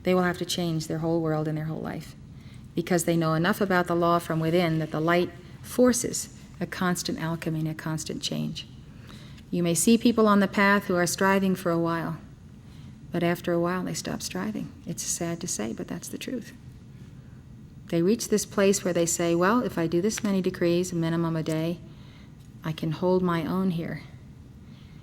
B: they will have to change their whole world and their whole life, because they know enough about the law from within that the light forces a constant alchemy and a constant change. You may see people on the path who are striving for a while, but after a while they stop striving. It's sad to say, but that's the truth. They reach this place where they say, well, if I do this many decrees, a minimum a day, I can hold my own here.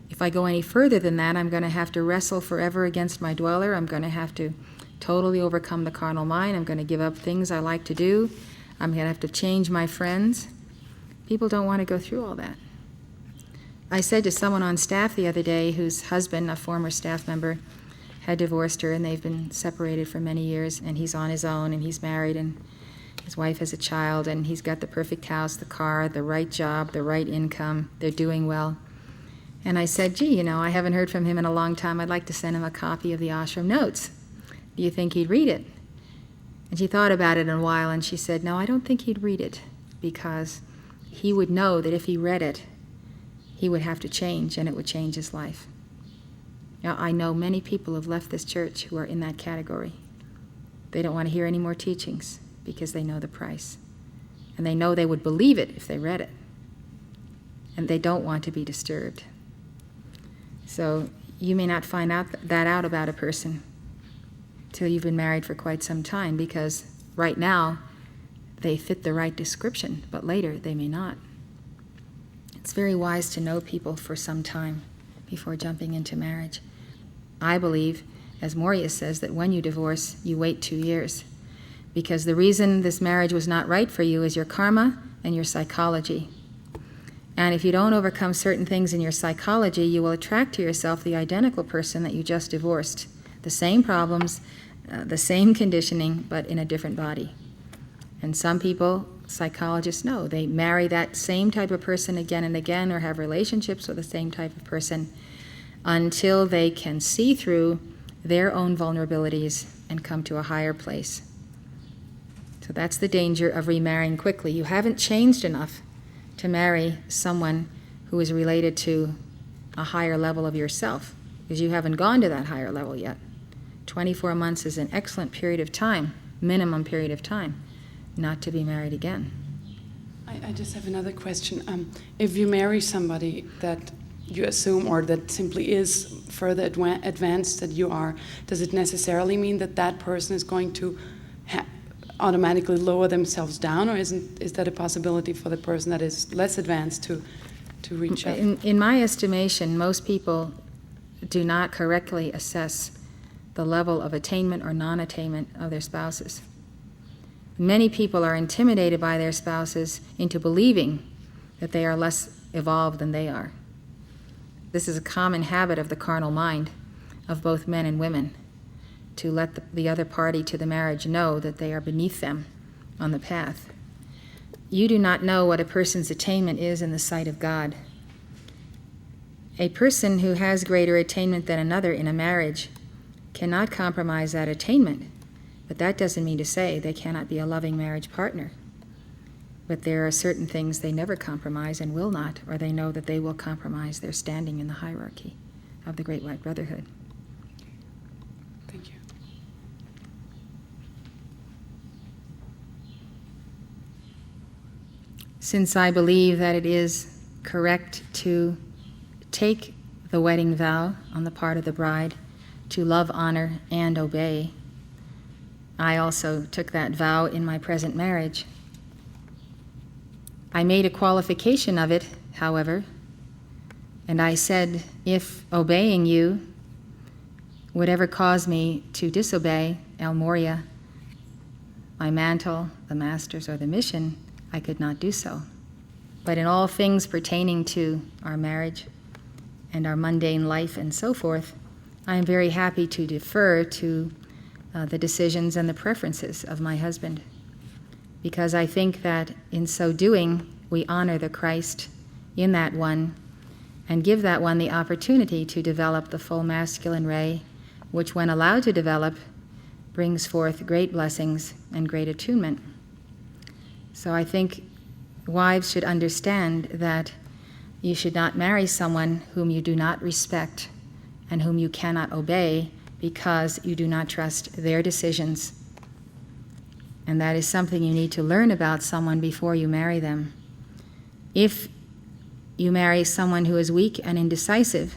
B: If I go any further than that, I'm going to have to wrestle forever against my dweller. I'm going to have to totally overcome the carnal mind. I'm going to give up things I like to do. I'm going to have to change my friends. People don't want to go through all that. I said to someone on staff the other day whose husband, a former staff member, had divorced her, and they've been separated for many years, and he's on his own, and he's married, and his wife has a child, and he's got the perfect house, the car, the right job, the right income. They're doing well. And I said, gee, I haven't heard from him in a long time. I'd like to send him a copy of the ashram notes. Do you think he'd read it? And she thought about it in a while, and she said, no, I don't think he'd read it, because he would know that if he read it, he would have to change, and it would change his life. Now, I know many people have left this church who are in that category. They don't want to hear any more teachings because they know the price. And they know they would believe it if they read it. And they don't want to be disturbed. So you may not find out about a person till you've been married for quite some time, because right now they fit the right description, but later they may not. It's very wise to know people for some time before jumping into marriage. I believe, as Moria says, that when you divorce, you wait 2 years, because the reason this marriage was not right for you is your karma and your psychology. And if you don't overcome certain things in your psychology, you will attract to yourself the identical person that you just divorced. The same problems, the same conditioning, but in a different body. And some people, psychologists know, they marry that same type of person again and again, or have relationships with the same type of person, until they can see through their own vulnerabilities and come to a higher place. So that's the danger of remarrying quickly. You haven't changed enough to marry someone who is related to a higher level of yourself, because you haven't gone to that higher level yet. 24 months is an excellent period of time, minimum period of time, not to be married again.
I: I just have another question. If you marry somebody that you assume, or that simply is further advanced than you are, does it necessarily mean that that person is going to automatically lower themselves down, or is that a possibility for the person that is less advanced to reach up?
B: In my estimation, most people do not correctly assess the level of attainment or non-attainment of their spouses. Many people are intimidated by their spouses into believing that they are less evolved than they are. This is a common habit of the carnal mind of both men and women, to let the other party to the marriage know that they are beneath them on the path. You do not know what a person's attainment is in the sight of God. A person who has greater attainment than another in a marriage cannot compromise that attainment, but that doesn't mean to say they cannot be a loving marriage partner. But there are certain things they never compromise and will not, or they know that they will compromise their standing in the hierarchy of the Great White Brotherhood.
I: Thank you.
B: since I believe that it is correct to take the wedding vow on the part of the bride to love, honor, and obey, I also took that vow in my present marriage. I made a qualification of it, however, and I said, if obeying you would ever cause me to disobey El Moria, my mantle, the masters, or the mission, I could not do so. But in all things pertaining to our marriage and our mundane life and so forth, I am very happy to defer to the decisions and the preferences of my husband, because I think that in so doing, we honor the Christ in that one and give that one the opportunity to develop the full masculine ray, which, when allowed to develop, brings forth great blessings and great attunement. So I think wives should understand that you should not marry someone whom you do not respect and whom you cannot obey because you do not trust their decisions. And that is something you need to learn about someone before you marry them. If you marry someone who is weak and indecisive,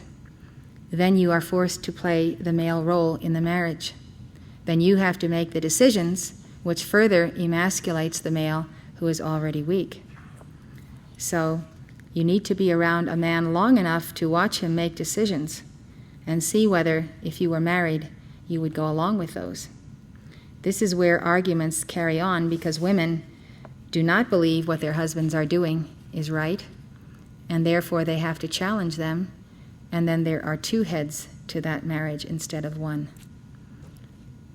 B: then you are forced to play the male role in the marriage. Then you have to make the decisions, which further emasculates the male who is already weak. So you need to be around a man long enough to watch him make decisions and see whether, if you were married, you would go along with those. This is where arguments carry on, because women do not believe what their husbands are doing is right, and therefore they have to challenge them, and then there are two heads to that marriage instead of one.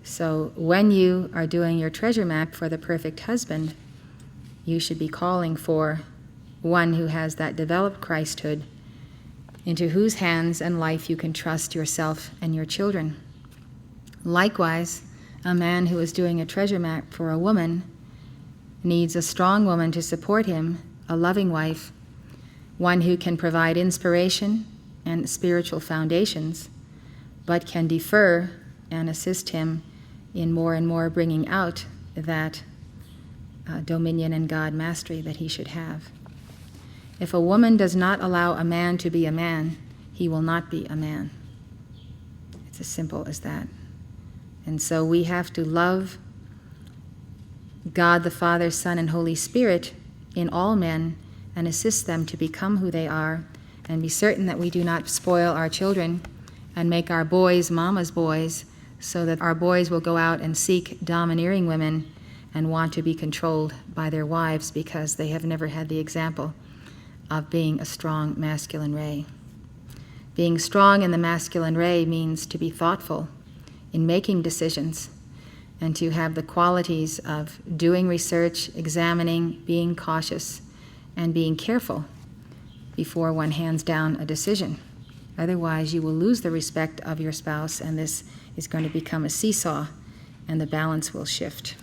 B: So when you are doing your treasure map for the perfect husband, you should be calling for one who has that developed Christhood, into whose hands and life you can trust yourself and your children. Likewise, a man who is doing a treasure map for a woman needs a strong woman to support him, a loving wife, one who can provide inspiration and spiritual foundations, but can defer and assist him in more and more bringing out that dominion and God mastery that he should have. If a woman does not allow a man to be a man, he will not be a man. It's as simple as that. And so we have to love God the Father, Son, and Holy Spirit in all men and assist them to become who they are, and be certain that we do not spoil our children and make our boys mama's boys, so that our boys will go out and seek domineering women and want to be controlled by their wives because they have never had the example of being a strong masculine ray. Being strong in the masculine ray means to be thoughtful in making decisions and to have the qualities of doing research, examining, being cautious, and being careful before one hands down a decision. Otherwise, you will lose the respect of your spouse, and this is going to become a seesaw, and the balance will shift.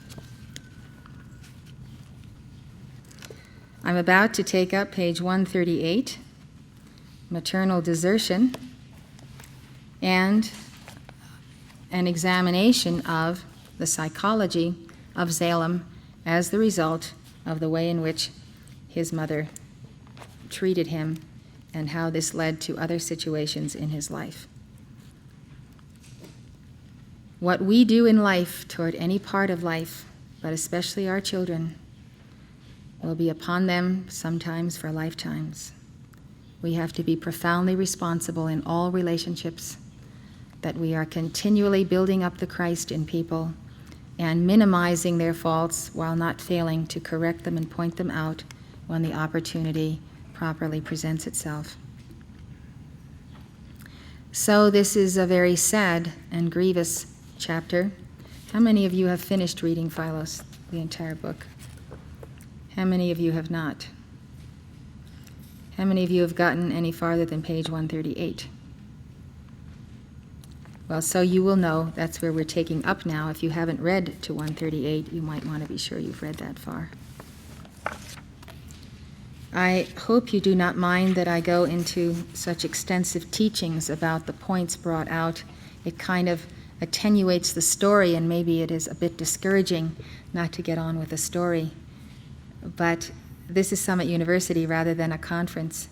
B: I'm about to take up page 138, Maternal Desertion, and an examination of the psychology of Zalem as the result of the way in which his mother treated him and how this led to other situations in his life. What we do in life toward any part of life, but especially our children, will be upon them sometimes for lifetimes. We have to be profoundly responsible in all relationships, that we are continually building up the Christ in people and minimizing their faults while not failing to correct them and point them out when the opportunity properly presents itself. So this is a very sad and grievous chapter. How many of you have finished reading Phylos, the entire book? How many of you have not? How many of you have gotten any farther than page 138? Well, so you will know that's where we're taking up now. If you haven't read to 138, you might want to be sure you've read that far. I hope you do not mind that I go into such extensive teachings about the points brought out. It kind of attenuates the story, and maybe it is a bit discouraging not to get on with the story. But this is Summit University rather than a conference,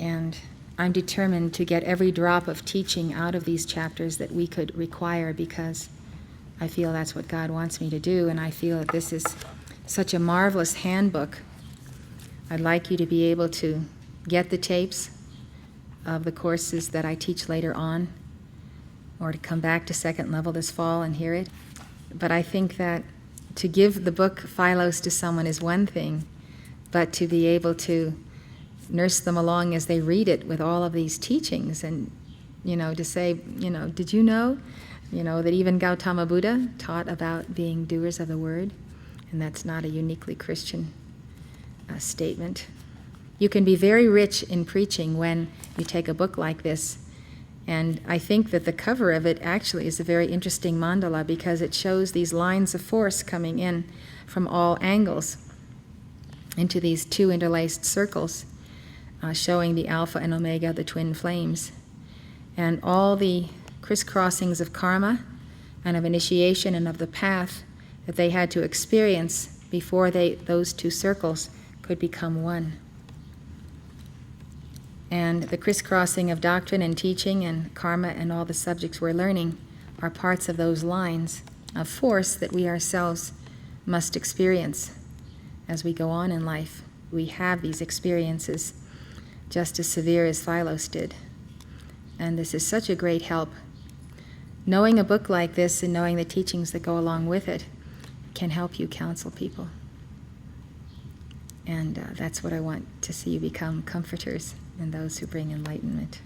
B: and I'm determined to get every drop of teaching out of these chapters that we could require, because I feel that's what God wants me to do, and I feel that this is such a marvelous handbook. I'd like you to be able to get the tapes of the courses that I teach later on, or to come back to second level this fall and hear it. But I think that to give the book Phylos to someone is one thing, but to be able to nurse them along as they read it with all of these teachings, and, to say, did you know, that even Gautama Buddha taught about being doers of the word, and that's not a uniquely Christian statement. You can be very rich in preaching when you take a book like this, and I think that the cover of it actually is a very interesting mandala, because it shows these lines of force coming in from all angles into these two interlaced circles, showing the alpha and omega, the twin flames, and all the crisscrossings of karma and of initiation and of the path that they had to experience before those two circles could become one. And the crisscrossing of doctrine and teaching and karma and all the subjects we're learning are parts of those lines of force that we ourselves must experience as we go on in life. We have these experiences just as severe as Phylos did. And this is such a great help. Knowing a book like this and knowing the teachings that go along with it can help you counsel people. And that's what I want to see you become, comforters and those who bring enlightenment.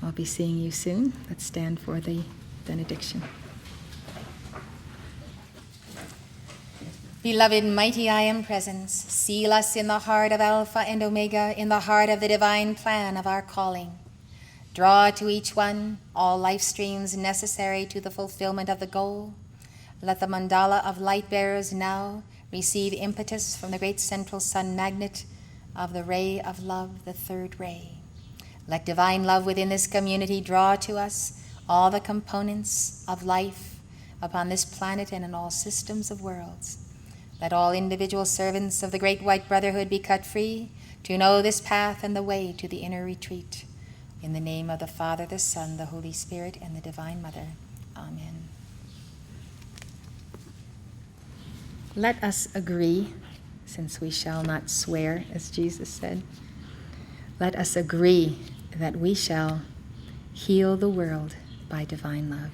B: I'll be seeing you soon. Let's stand for the benediction.
A: Beloved, mighty I Am Presence, seal us in the heart of Alpha and Omega, in the heart of the divine plan of our calling. Draw to each one all life streams necessary to the fulfillment of the goal. Let the mandala of light bearers now receive impetus from the great central sun magnet of the ray of love, the third ray. Let divine love within this community draw to us all the components of life upon this planet and in all systems of worlds. Let all individual servants of the great white brotherhood be cut free to know this path and the way to the inner retreat. In the name of the Father, the Son, the Holy Spirit, and the Divine Mother. Amen. Let us agree, since we shall not swear, as Jesus said, let us agree that we shall heal the world by divine love.